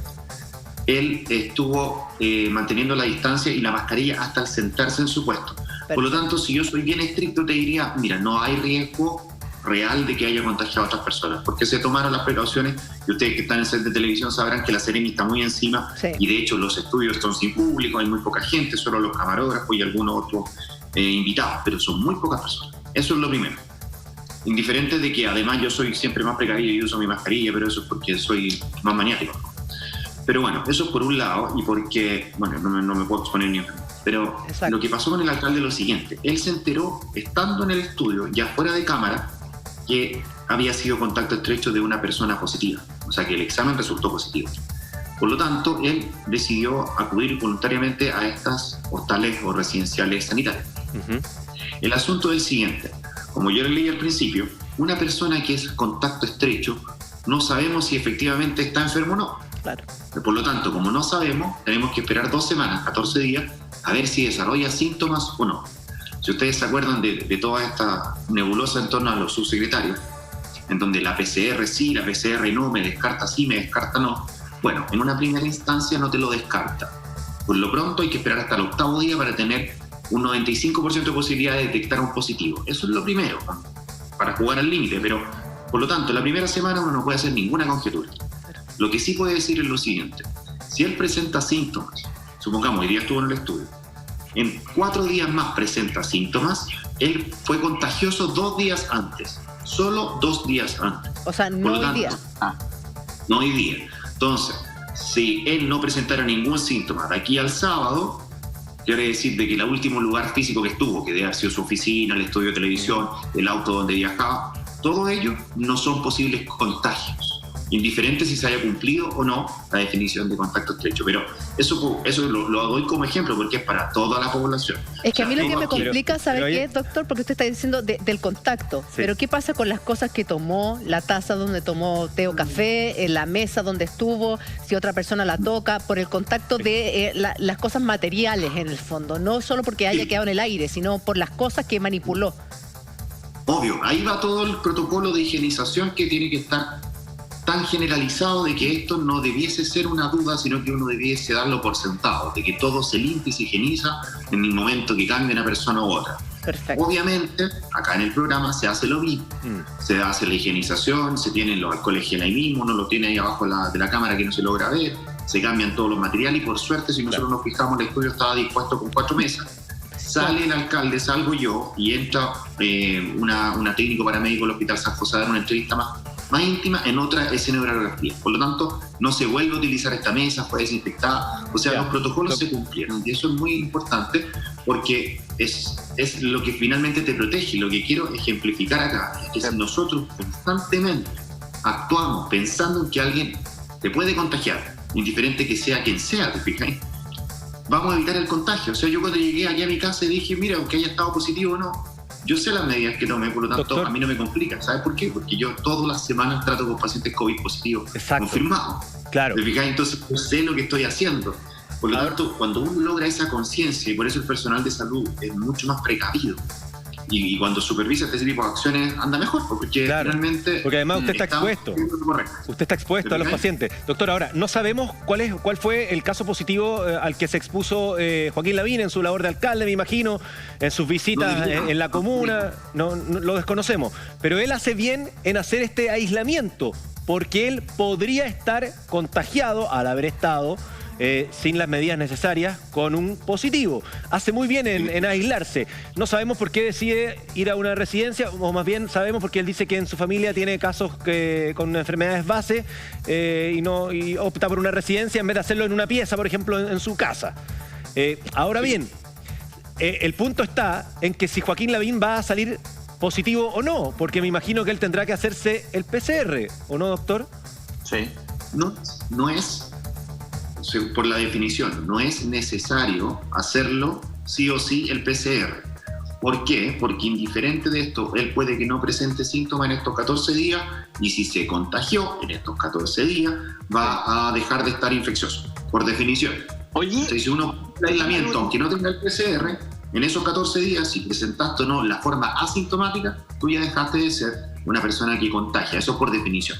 Él estuvo manteniendo la distancia y la mascarilla hasta el sentarse en su puesto. Perfecto. Por lo tanto, si yo soy bien estricto, te diría, mira, no hay riesgo real de que haya contagiado a otras personas, porque se tomaron las precauciones, y ustedes que están en el set de televisión sabrán que la Seremi está muy encima, y de hecho los estudios son sin público, hay muy poca gente, solo los camarógrafos y algunos otros invitados, pero son muy pocas personas. Eso es lo primero. Indiferente de que además yo soy siempre más precavido y uso mi mascarilla, pero eso es porque soy más maniático. Pero bueno, eso es por un lado, y porque, bueno, no me puedo exponer ni un. Pero exacto. Lo que pasó con el alcalde es lo siguiente: él se enteró, estando en el estudio, ya fuera de cámara, que había sido contacto estrecho de una persona positiva, o sea que el examen resultó positivo. Por lo tanto, él decidió acudir voluntariamente a estas hostales o residenciales sanitarias. El asunto es el siguiente: como yo le leí al principio, una persona que es contacto estrecho, no sabemos si efectivamente está enfermo o no. Claro. Por lo tanto, como no sabemos, tenemos que esperar 2 semanas, 14 días, a ver si desarrolla síntomas o no. Si ustedes se acuerdan de toda esta nebulosa en torno a los subsecretarios, en donde la PCR sí, la PCR no, me descarta sí, me descarta no. Bueno, en una primera instancia no te lo descarta. Por lo pronto hay que esperar hasta el 8º día para tener un 95% de posibilidad de detectar un positivo. Eso es lo primero, para jugar al límite, pero por lo tanto, la primera semana uno no puede hacer ninguna conjetura. Lo que sí puede decir es lo siguiente: si él presenta síntomas, supongamos hoy día estuvo en el estudio, en 4 días más presenta síntomas, él fue contagioso 2 días antes, solo 2 días antes. O sea, no hoy día. No hoy día. Entonces, si él no presentara ningún síntoma de aquí al sábado, quiere decir de que el último lugar físico que estuvo, que debe haber sido su oficina, el estudio de televisión, el auto donde viajaba, todo ello no son posibles contagios, indiferente si se haya cumplido o no la definición de contacto estrecho. Pero eso lo doy como ejemplo porque es para toda la población. Es que a mí lo que me complica, ¿sabe qué, doctor? Porque usted está diciendo del contacto. Sí. Pero ¿qué pasa con las cosas que tomó, la taza donde tomó té o café, la mesa donde estuvo, si otra persona la toca, por el contacto de las cosas materiales en el fondo? No solo porque haya quedado en el aire, sino por las cosas que manipuló. Obvio, ahí va todo el protocolo de higienización que tiene que estar tan generalizado de que esto no debiese ser una duda, sino que uno debiese darlo por sentado, de que todo se limpia y se higieniza en el momento que cambie una persona u otra. Perfecto. Obviamente, acá en el programa se hace lo mismo. Se hace la higienización, se tienen los alcoholes gel ahí mismo, uno lo tiene ahí abajo de la cámara que no se logra ver, se cambian todos los materiales y por suerte, si nosotros nos fijamos, el estudio estaba dispuesto con 4 mesas. Sale el alcalde, salgo yo y entra una técnico paramédico del Hospital San José a dar una entrevista más más íntima en otra escenografía. Por lo tanto, no se vuelve a utilizar esta mesa, fue desinfectada. O sea, los protocolos se cumplieron. Y eso es muy importante porque es lo que finalmente te protege. Lo que quiero ejemplificar acá es que si nosotros constantemente actuamos pensando en que alguien te puede contagiar, indiferente que sea quien sea, ¿te fijas? Vamos a evitar el contagio. O sea, yo cuando llegué aquí a mi casa dije, mira, aunque haya estado positivo o no, yo sé las medidas que tomé, por lo tanto, doctor, a mí no me complica. ¿Sabes por qué? Porque yo todas las semanas trato con pacientes COVID positivos confirmados. Claro. ¿Te fijas? Entonces, yo sé lo que estoy haciendo. Por lo tanto, cuando uno logra esa conciencia, y por eso el personal de salud es mucho más precavido, y cuando supervisa este tipo de acciones anda mejor, porque realmente... Porque además usted está expuesto. Usted está expuesto a los pacientes. Doctor, ahora, no sabemos cuál fue el caso positivo al que se expuso Joaquín Lavín en su labor de alcalde, me imagino, en sus visitas en la comuna. No, lo desconocemos. Pero él hace bien en hacer este aislamiento, porque él podría estar contagiado al haber estado sin las medidas necesarias, con un positivo. Hace muy bien en aislarse. No sabemos por qué decide ir a una residencia, o más bien sabemos porque él dice que en su familia tiene casos con enfermedades base y opta por una residencia en vez de hacerlo en una pieza, por ejemplo, en su casa. Ahora bien, el punto está en que si Joaquín Lavín va a salir positivo o no, porque me imagino que él tendrá que hacerse el PCR, ¿o no, doctor? Sí. No es... Por la definición, no es necesario hacerlo sí o sí el PCR. ¿Por qué? Porque indiferente de esto, él puede que no presente síntomas en estos 14 días y si se contagió en estos 14 días va a dejar de estar infeccioso, por definición. Oye, entonces, si uno el aislamiento, aunque no tenga el PCR, en esos 14 días, si presentaste o no la forma asintomática, tú ya dejaste de ser una persona que contagia. Eso por definición.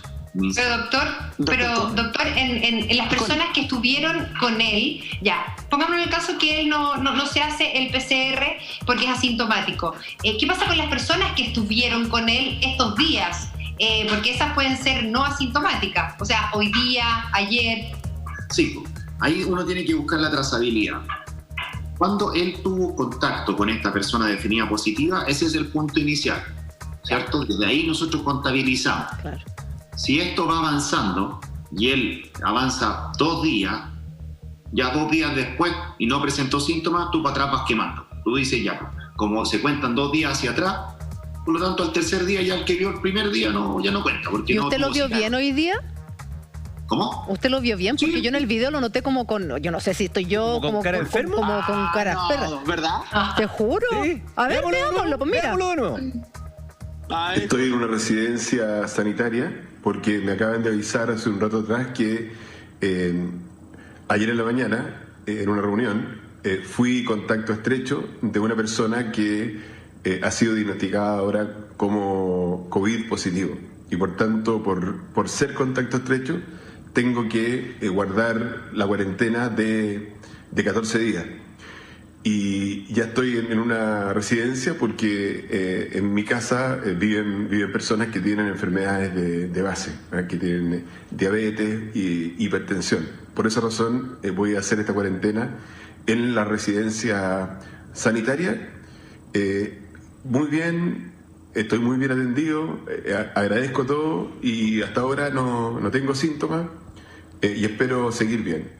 Pero doctor, en las personas que estuvieron con él, ya, pongamos en el caso que él no se hace el PCR porque es asintomático. ¿Qué pasa con las personas que estuvieron con él estos días? Porque esas pueden ser no asintomáticas, o sea, hoy día, ayer. Sí, ahí uno tiene que buscar la trazabilidad. Cuando él tuvo contacto con esta persona definida positiva, ese es el punto inicial, ¿cierto? Desde ahí nosotros contabilizamos. Claro. Si esto va avanzando y él avanza 2 días, ya 2 días después y no presentó síntomas, tú para atrás vas quemando. Tú dices ya, como se cuentan 2 días hacia atrás, por lo tanto al tercer día ya el que vio el primer día ya no cuenta. Porque ¿Y usted lo vio bien hoy día? ¿Cómo? ¿Usted lo vio bien? Porque sí. Yo en el video lo noté como con... Yo no sé si estoy yo... ¿Como con cara enfermo? Como con cara enferma. ¿Verdad? Te juro. Sí. A ver, veámoslo, pues mira. Veámoslo de nuevo. Estoy en una residencia sanitaria porque me acaban de avisar hace un rato atrás que ayer en la mañana, en una reunión, fui contacto estrecho de una persona que ha sido diagnosticada ahora como COVID positivo. Y por tanto, por ser contacto estrecho, tengo que guardar la cuarentena de 14 días. Y ya estoy en una residencia porque en mi casa viven personas que tienen enfermedades de base, que tienen diabetes y hipertensión. Por esa razón voy a hacer esta cuarentena en la residencia sanitaria. Muy bien, estoy muy bien atendido, agradezco todo y hasta ahora no tengo síntomas y espero seguir bien.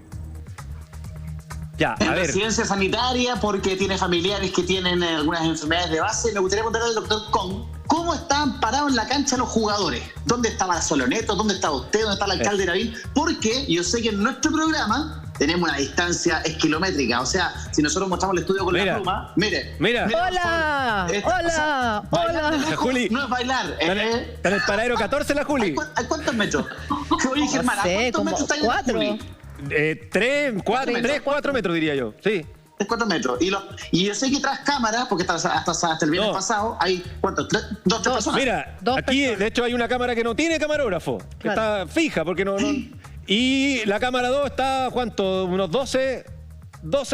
Ya, en residencia sanitaria porque tiene familiares que tienen algunas enfermedades de base. Me gustaría preguntarle al doctor Kong, ¿cómo estaban parados en la cancha los jugadores? ¿Dónde estaba Soloneto? ¿Dónde estaba usted? ¿Dónde está el alcalde Lavín? Porque yo sé que en nuestro programa tenemos una distancia kilométrica. O sea, si nosotros mostramos el estudio con la pluma, mire. ¡Hola! ¡Hola! Juli. No es bailar. Está en el paradero 14 la Juli. ¿A cuántos metros? Oye, Germán, ¿a cuántos metros está en Juli? 3, 4 metros diría yo, sí. 4 metros. Y yo sé que tras cámaras, porque hasta el viernes pasado, hay ¿cuántos? 2, 3 personas. Mira, aquí de hecho hay una cámara que no tiene camarógrafo, que está fija, porque no. Y la cámara 2 está, ¿cuánto? Unos 12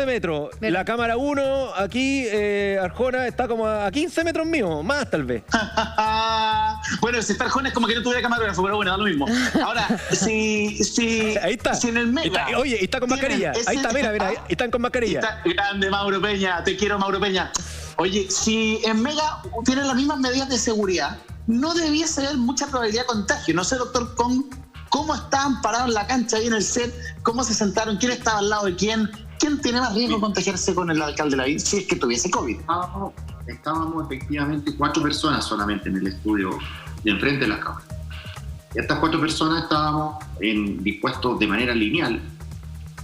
metros. Mira. La cámara 1, aquí, Arjona, está como a 15 metros mío, más tal vez. Bueno, si está Arjona es como que no tuviera camarógrafo, pero bueno, da lo mismo. Ahora, si ahí está. Si en el Mega... Oye, está con mascarilla. Ahí está, mira, están con mascarilla. Está grande, Mauro Peña, te quiero, Mauro Peña. Oye, si en Mega tienen las mismas medidas de seguridad, no debiese haber mucha probabilidad de contagio. No sé, doctor Kong, cómo estaban parados en la cancha ahí en el set, cómo se sentaron, quién estaba al lado de quién tiene más riesgo de contagiarse con el alcalde Lavín si es que tuviese COVID. Estábamos efectivamente 4 personas solamente en el estudio de enfrente de las cámaras. Estas 4 personas estábamos dispuestos de manera lineal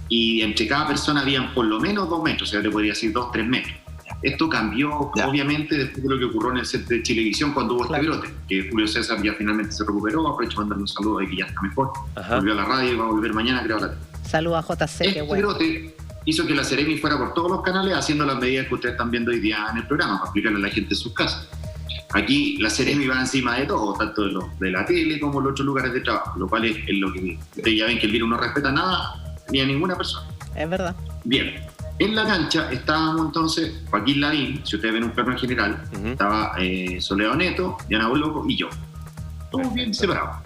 y entre cada persona habían por lo menos 2 metros, o sea, te podría decir 2-3 metros. Esto cambió obviamente después de lo que ocurrió en el set de Chilevisión cuando hubo este brote, que Julio César ya finalmente se recuperó. Aprovecho para mandarle un saludo de que ya está mejor. Volvió a la radio y va a volver mañana, creo, a la tele. Saludos a JC, este brote hizo que la Seremi fuera por todos los canales haciendo las medidas que ustedes están viendo hoy día en el programa para explicarle a la gente en sus casas. Aquí la Seremi va encima de todo, tanto de la tele como los otros lugares de trabajo, lo cual es lo que ustedes ya ven que el virus no respeta nada ni a ninguna persona. Es verdad. Bien, en la cancha estábamos entonces Joaquín Lavín, si ustedes ven un plano en general, estaba Soledad Neto, Diana Boloco y yo. Todos bien separados.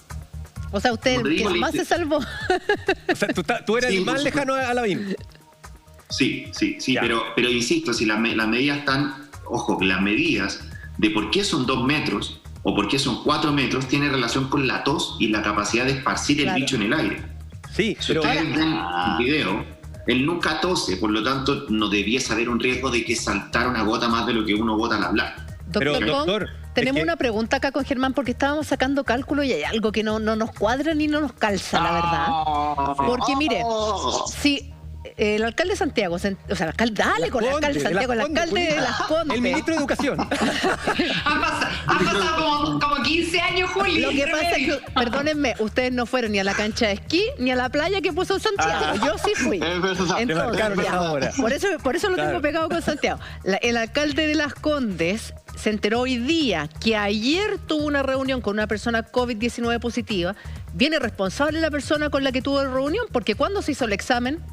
O sea, usted el que más se salvó. O sea, tú eres el más lejano a Lavín. Sí, pero insisto, si las medidas están, ojo, las medidas de por qué son 2 metros o por qué son 4 metros tiene relación con la tos y la capacidad de esparcir el bicho en el aire. Sí, si ustedes ven el video, él nunca tose, por lo tanto no debiese haber un riesgo de que saltara una gota más de lo que uno bota al hablar. Doctor, tenemos una pregunta acá con Germán porque estábamos sacando cálculo y hay algo que no nos cuadra ni no nos calza, la verdad. Porque mire, si el alcalde de Santiago, o sea, el alcalde, dale con el alcalde de Santiago, el alcalde de Las Condes. El ministro de Educación. Han pasado como 15 años, Julio. Lo que pasa es que, perdónenme, ustedes no fueron ni a la cancha de esquí ni a la playa que puso Santiago. Yo sí fui. Entonces, por eso lo tengo pegado con Santiago. El alcalde de Las Condes se enteró hoy día que ayer tuvo una reunión con una persona COVID-19 positiva. Viene responsable la persona con la que tuvo la reunión, porque cuando se hizo el examen,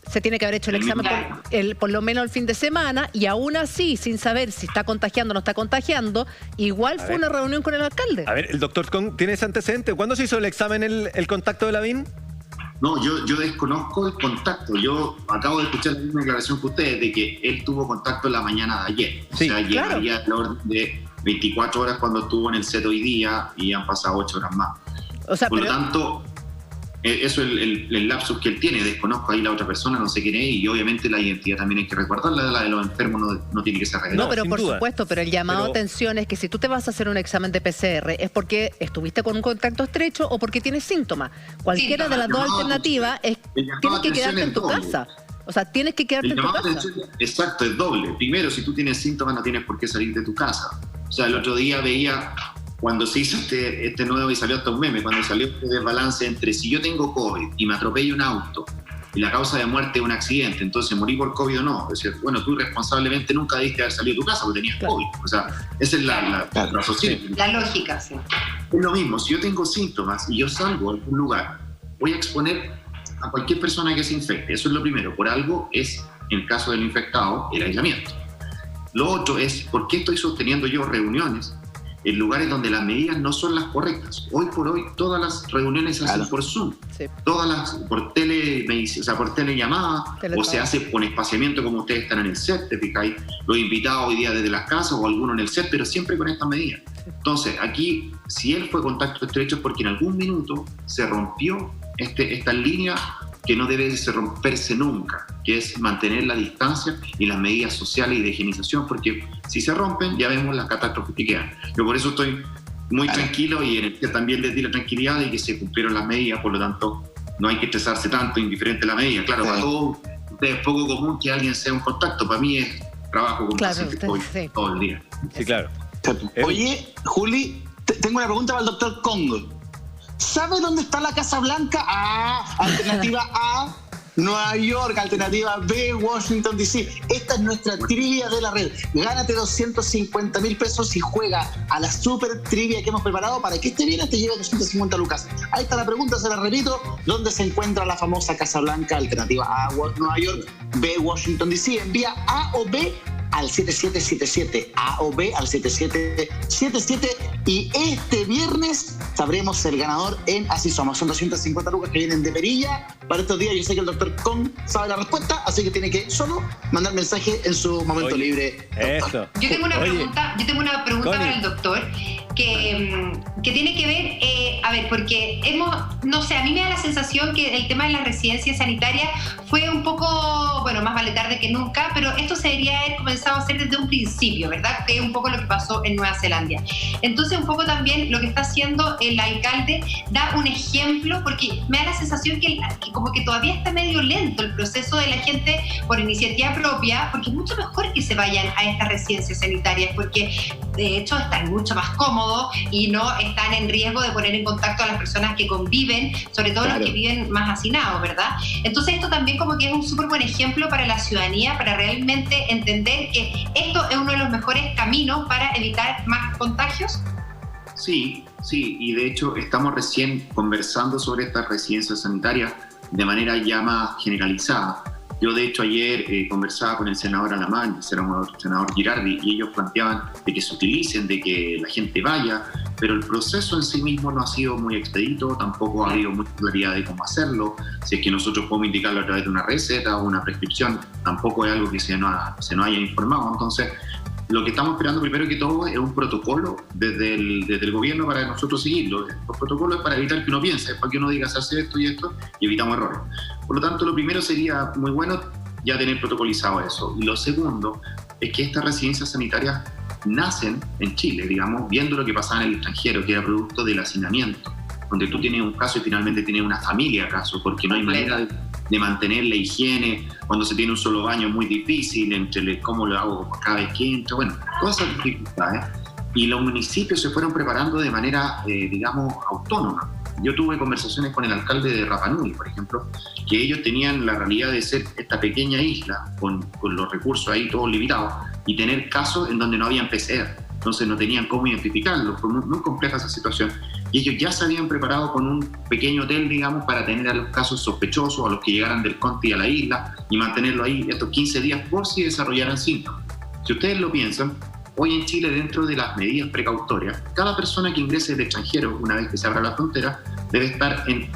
se tiene que haber hecho el examen por lo menos el fin de semana, y aún así, sin saber si está contagiando o no está contagiando, igual fue una reunión con el alcalde. A ver, el doctor Kong tiene ese antecedente. ¿Cuándo se hizo el examen, el contacto de Lavín? No, yo desconozco el contacto. Yo acabo de escuchar la misma declaración que ustedes de que él tuvo contacto en la mañana de ayer. O sea, llegaría a la orden de 24 horas cuando estuvo en el set hoy día y han pasado 8 horas más. O sea, por lo tanto, eso es el lapsus que él tiene. Desconozco ahí la otra persona, no sé quién es, y obviamente la identidad también hay que recordarla. La de los enfermos no tiene que ser revelada. No, pero por supuesto, pero el llamado a atención es que si tú te vas a hacer un examen de PCR es porque estuviste con un contacto estrecho o porque tienes síntomas. Cualquiera de las dos alternativas tienes que quedarte en tu casa. O sea, tienes que quedarte en tu casa. Exacto, es doble. Primero, si tú tienes síntomas no tienes por qué salir de tu casa. O sea, el otro día veía, cuando se hizo este nuevo, y salió hasta un meme, cuando salió este desbalance entre si yo tengo COVID y me atropello un auto y la causa de muerte es un accidente, entonces morí por COVID o no. Es decir, bueno, tú irresponsablemente nunca debiste haber salido de tu casa porque tenías COVID. O sea, esa es la asociación. La lógica, sí. Es lo mismo, si yo tengo síntomas y yo salgo a algún lugar, voy a exponer a cualquier persona que se infecte. Eso es lo primero. Por algo es, en el caso del infectado, el aislamiento. Lo otro es, ¿por qué estoy sosteniendo yo reuniones en lugares donde las medidas no son las correctas? Hoy por hoy todas las reuniones se hacen por Zoom, todas las por telellamada, o se hace con espaciamiento como ustedes están en el set, te fijáis, los invitados hoy día desde las casas o algunos en el set, pero siempre con estas medidas. Entonces aquí, si él fue contacto estrecho es porque en algún minuto se rompió esta línea que no debe romperse nunca, que es mantener la distancia y las medidas sociales y de higienización, porque si se rompen ya vemos las catástrofes que quedan. Yo por eso estoy muy tranquilo, y en el que también les di la tranquilidad de que se cumplieron las medidas, por lo tanto no hay que estresarse tanto, indiferente a la medida. Claro, para todos es poco común que alguien sea un contacto, para mí es trabajo con pacientes todo el día. Sí, claro. Oye, Juli, tengo una pregunta para el doctor Congo. ¿Sabe dónde está la Casa Blanca? Alternativa A, Nueva York. Alternativa B, Washington DC. Esta es nuestra trivia de la red. Gánate 250.000 pesos y juega a la super trivia que hemos preparado para que este viernes te lleve 250 lucas. Ahí está la pregunta, se la repito. ¿Dónde se encuentra la famosa Casa Blanca? Alternativa A, Nueva York. B, Washington DC. Envía A o B al 7777, A o B al 7777, y este viernes sabremos el ganador en Así Somos. Son 250 lucas que vienen de perilla para estos días. Yo sé que el doctor Kong sabe la respuesta, así que tiene que solo mandar mensaje en su momento libre. Eso. Yo tengo una pregunta para el doctor. que tiene que ver, porque no sé, a mí me da la sensación que el tema de las residencias sanitarias fue un poco, bueno, más vale tarde que nunca, pero esto se debería haber comenzado a hacer desde un principio, ¿verdad? Que es un poco lo que pasó en Nueva Zelanda. Entonces, un poco también lo que está haciendo el alcalde da un ejemplo, porque me da la sensación que como que todavía está medio lento el proceso de la gente por iniciativa propia, porque es mucho mejor que se vayan a estas residencias sanitarias, porque de hecho están mucho más cómodos y no están en riesgo de poner en contacto a las personas que conviven, sobre todo los que viven más hacinados, ¿verdad? Entonces esto también como que es un súper buen ejemplo para la ciudadanía, para realmente entender que esto es uno de los mejores caminos para evitar más contagios. Sí, y de hecho estamos recién conversando sobre estas residencias sanitarias de manera ya más generalizada. Yo, de hecho, ayer conversaba con el senador Alamán, el senador Girardi, y ellos planteaban de que se utilicen, de que la gente vaya, pero el proceso en sí mismo no ha sido muy expedito, tampoco ha habido mucha claridad de cómo hacerlo. Si es que nosotros podemos indicarlo a través de una receta o una prescripción, tampoco es algo que se nos haya informado. Entonces, lo que estamos esperando primero que todo es un protocolo desde el gobierno para nosotros seguirlo. Los protocolos es para evitar que uno piense, es para que uno diga se hace esto y esto y evitamos errores. Por lo tanto, lo primero sería muy bueno ya tener protocolizado eso. Y lo segundo es que estas residencias sanitarias nacen en Chile, digamos, viendo lo que pasaba en el extranjero, que era producto del hacinamiento, donde tú tienes un caso y finalmente tienes una familia acaso, porque no hay manera de mantener la higiene. Cuando se tiene un solo baño es muy difícil, entre cómo lo hago cada vez que entro, bueno, todas esas dificultades. Y los municipios se fueron preparando de manera, digamos, autónoma. Yo tuve conversaciones con el alcalde de Rapa Nui, por ejemplo, que ellos tenían la realidad de ser esta pequeña isla con los recursos ahí todos limitados y tener casos en donde no habían PCR. Entonces no tenían cómo identificarlo. Fue muy compleja esa situación. Y ellos ya se habían preparado con un pequeño hotel, digamos, para tener a los casos sospechosos, a los que llegaran del Conti a la isla, y mantenerlo ahí estos 15 días por si desarrollaran síntomas. Si ustedes lo piensan, hoy en Chile, dentro de las medidas precautorias, cada persona que ingrese del extranjero, una vez que se abra la frontera, debe estar en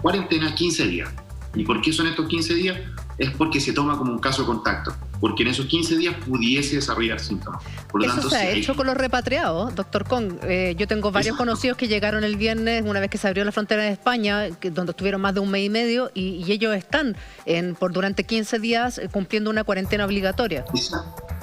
cuarentena 15 días. ¿Y por qué son estos 15 días? Es porque se toma como un caso de contacto, porque en esos 15 días pudiese desarrollar síntomas. Por lo tanto, se ha hecho con los repatriados, doctor Kong. Yo tengo varios conocidos que llegaron el viernes, una vez que se abrió la frontera de España, donde estuvieron más de un mes y medio, y ellos están durante 15 días cumpliendo una cuarentena obligatoria.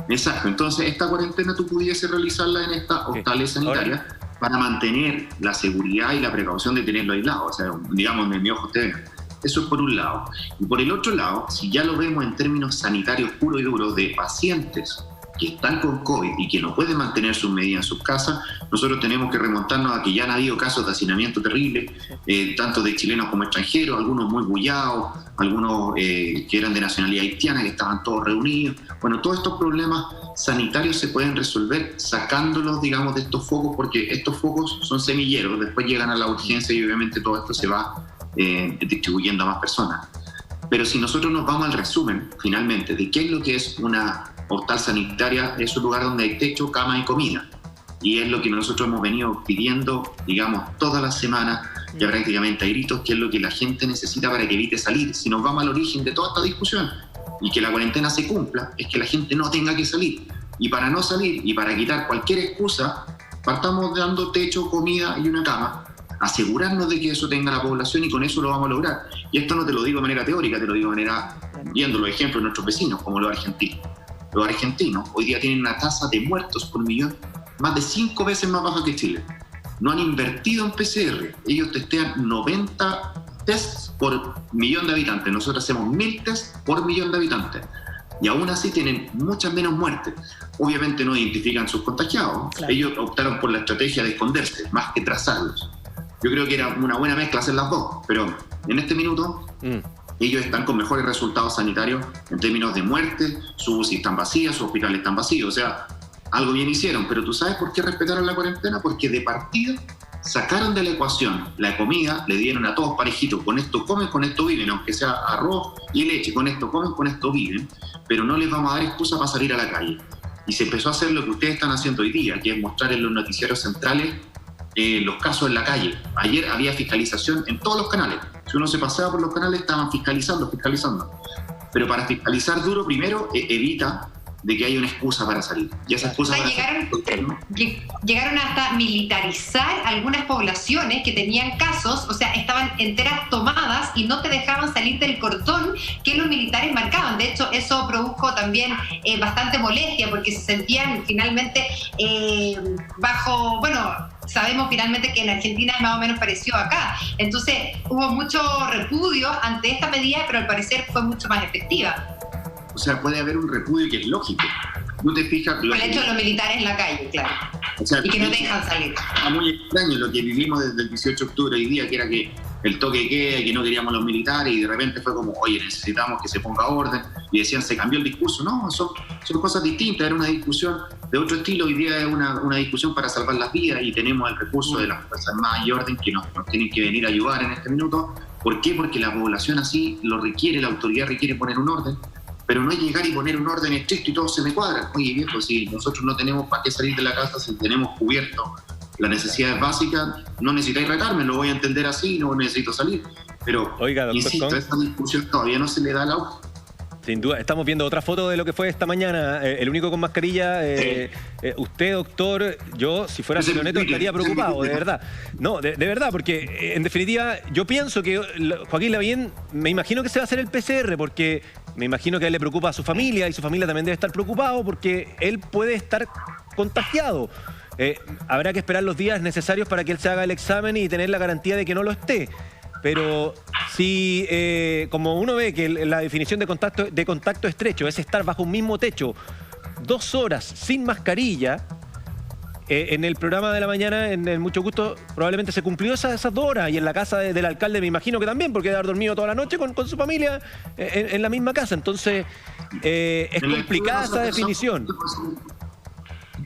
Exacto. Entonces, esta cuarentena tú pudiese realizarla en esta hostales sanitarias para mantener la seguridad y la precaución de tenerlo aislado. O sea, digamos, en mi ojo ustedes. Eso es por un lado. Y por el otro lado, si ya lo vemos en términos sanitarios puros y duros de pacientes que están con COVID y que no pueden mantener sus medidas en sus casas, nosotros tenemos que remontarnos a que ya han habido casos de hacinamiento terrible, tanto de chilenos como extranjeros, algunos muy bullados, algunos que eran de nacionalidad haitiana, que estaban todos reunidos. Bueno, todos estos problemas sanitarios se pueden resolver sacándolos, digamos, de estos focos, porque estos focos son semilleros, después llegan a la urgencia y obviamente todo esto se va distribuyendo a más personas. Pero si nosotros nos vamos al resumen, finalmente, de qué es lo que es una hostal sanitaria, es un lugar donde hay techo, cama y comida. Y es lo que nosotros hemos venido pidiendo, digamos, todas las semanas, ya prácticamente a gritos, que es lo que la gente necesita para que evite salir. Si nos vamos al origen de toda esta discusión y que la cuarentena se cumpla, es que la gente no tenga que salir. Y para no salir y para quitar cualquier excusa, partamos dando techo, comida y una cama, asegurarnos de que eso tenga la población, y con eso lo vamos a lograr. Y esto no te lo digo de manera teórica, te lo digo de manera viendo los ejemplos de nuestros vecinos, como los argentinos. Los argentinos hoy día tienen una tasa de muertos por millón más de 5 veces más baja que Chile. No han invertido en PCR. Ellos testean 90 tests por millón de habitantes. Nosotros hacemos 1000 tests por millón de habitantes. Y aún así tienen muchas menos muertes. Obviamente no identifican sus contagiados. Claro. Ellos optaron por la estrategia de esconderse, más que trazarlos. Yo creo que era una buena mezcla hacer las dos, pero en este minuto ellos están con mejores resultados sanitarios en términos de muerte, sus UCI están vacías, sus hospitales están vacíos, o sea, algo bien hicieron. Pero ¿tú sabes por qué respetaron la cuarentena? Porque de partida sacaron de la ecuación la comida, le dieron a todos parejitos, con esto comen, con esto viven, aunque sea arroz y leche, con esto comen, con esto viven, pero no les vamos a dar excusa para salir a la calle. Y se empezó a hacer lo que ustedes están haciendo hoy día, que es mostrar en los noticieros centrales los casos en la calle. Ayer había fiscalización en todos los canales. Si uno se paseaba por los canales, estaban fiscalizando. Pero para fiscalizar duro, primero evita de que hay una excusa para salir. Y esa excusa llegaron hasta militarizar algunas poblaciones que tenían casos, o sea, estaban enteras tomadas y no te dejaban salir del cordón que los militares marcaban. De hecho, eso produjo también bastante molestia, porque se sentían finalmente bajo, bueno, sabemos finalmente que en Argentina es más o menos parecido acá. Entonces hubo mucho repudio ante esta medida, pero al parecer fue mucho más efectiva. O sea, puede haber un repudio que es lógico. ¿No te fijas? Por el hecho de los militares en la calle, claro. O sea, y que no dejan salir. Es muy extraño lo que vivimos desde el 18 de octubre hoy día, que era que el toque de queda y que no queríamos los militares, y de repente fue como, oye, necesitamos que se ponga orden, y decían, se cambió el discurso. No, son cosas distintas, era una discusión de otro estilo. Hoy día es una discusión para salvar las vidas, y tenemos el recurso de las Fuerzas Armadas y Orden que nos tienen que venir a ayudar en este minuto. ¿Por qué? Porque la población así lo requiere, la autoridad requiere poner un orden. Pero no es llegar y poner un orden estricto y todo se me cuadra. Oye, viejo, si nosotros no tenemos para qué salir de la casa, si tenemos cubierto las necesidades básicas, no necesitáis retarme, lo voy a entender así, no necesito salir. Pero, oiga, doctor, insisto, esta discusión todavía no se le da el auge. Sin duda, estamos viendo otra foto de lo que fue esta mañana. El único con mascarilla, usted, doctor, yo, si fuera Filoneto, estaría preocupado, de verdad. No, de verdad, porque en definitiva, yo pienso que Joaquín Lavín, me imagino que se va a hacer el PCR, porque me imagino que a él le preocupa a su familia, y su familia también debe estar preocupado, porque él puede estar contagiado. Habrá que esperar los días necesarios para que él se haga el examen y tener la garantía de que no lo esté. Pero si, como uno ve que la definición de contacto estrecho es estar bajo un mismo techo 2 horas sin mascarilla, en el programa de la mañana, en el Mucho Gusto, probablemente se cumplió esas 2 horas, y en la casa del alcalde me imagino que también, porque debe haber dormido toda la noche con su familia en la misma casa. Entonces, es complicada esa definición.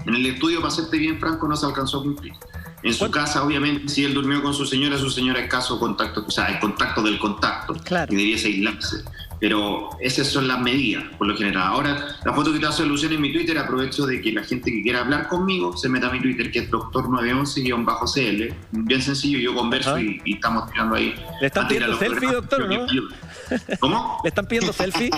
En el estudio, para serte bien franco, no se alcanzó a cumplir. En su casa, obviamente, si él durmió con su señora es caso contacto, o sea, el contacto del contacto, claro, y debiese aislarse. Pero esas son las medidas, por lo general. Ahora, la foto que te hace Luciano en mi Twitter, aprovecho de que la gente que quiera hablar conmigo se meta a mi Twitter, que es doctor911-CL. Bien sencillo, yo converso y estamos tirando ahí. ¿Le están pidiendo selfie, doctor, no? ¿Cómo? ¿Le están pidiendo selfie?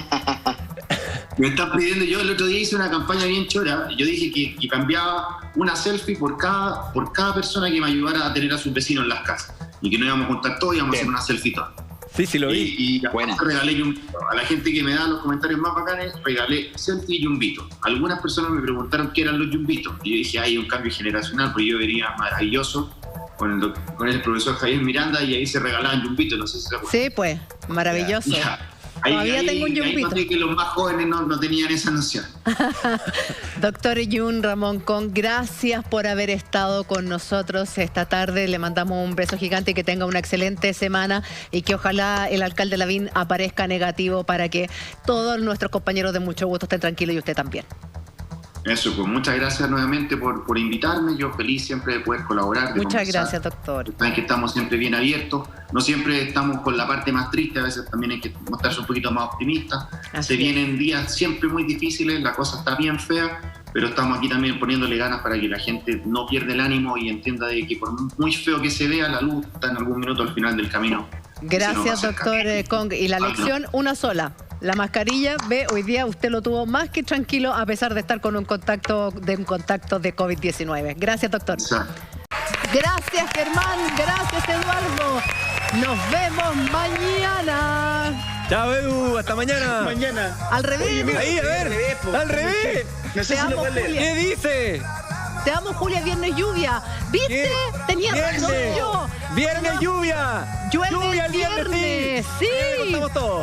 Me están pidiendo, yo el otro día hice una campaña bien chora, yo dije que cambiaba una selfie por cada persona que me ayudara a tener a sus vecinos en las casas, y que no íbamos a juntar todos, íbamos a hacer una selfie toda. Sí, lo vi. Y regalé a la gente que me da los comentarios más bacanes, regalé selfie y yumbito. Algunas personas me preguntaron qué eran los yumbitos, y yo dije, hay un cambio generacional, porque yo vería maravilloso con el profesor Javier Miranda, y ahí se regalaban yumbitos, no sé si se acuerdan. Sí, pues, maravilloso. Ya. Todavía tengo un yumbito. Ahí que los más jóvenes no tenían esa noción. Doctor Yun Ramón Kong, gracias por haber estado con nosotros esta tarde. Le mandamos un beso gigante y que tenga una excelente semana, y que ojalá el alcalde Lavín aparezca negativo para que todos nuestros compañeros de Mucho Gusto estén tranquilos, y usted también. Eso, pues muchas gracias nuevamente por invitarme. Yo feliz siempre de poder colaborar. Muchas gracias, doctor. Saben que estamos siempre bien abiertos. No siempre estamos con la parte más triste, a veces también hay que mostrarse un poquito más optimistas. Se vienen días siempre muy difíciles, la cosa está bien fea, pero estamos aquí también poniéndole ganas para que la gente no pierda el ánimo y entienda de que por muy feo que se vea, la luz está en algún minuto al final del camino. Gracias, doctor Kong. Y la lección, una sola. La mascarilla, hoy día usted lo tuvo más que tranquilo, a pesar de estar con un contacto de COVID-19. Gracias, doctor. Gracias, Germán. Gracias, Eduardo. Nos vemos mañana. Chao, Edu. Hasta mañana. Mañana. Al revés. Oye, mira, ahí, a ver. Al revés. No sé si lo puedes leer. ¿Qué dice? Te amo, Julia. Viernes lluvia. ¿Viste? Tenía razón yo. Viernes lluvia. Llueve el viernes. Sí.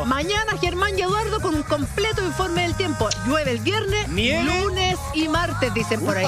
Mañana Germán y Eduardo con un completo informe del tiempo. Llueve el viernes, lunes y martes, dicen por ahí.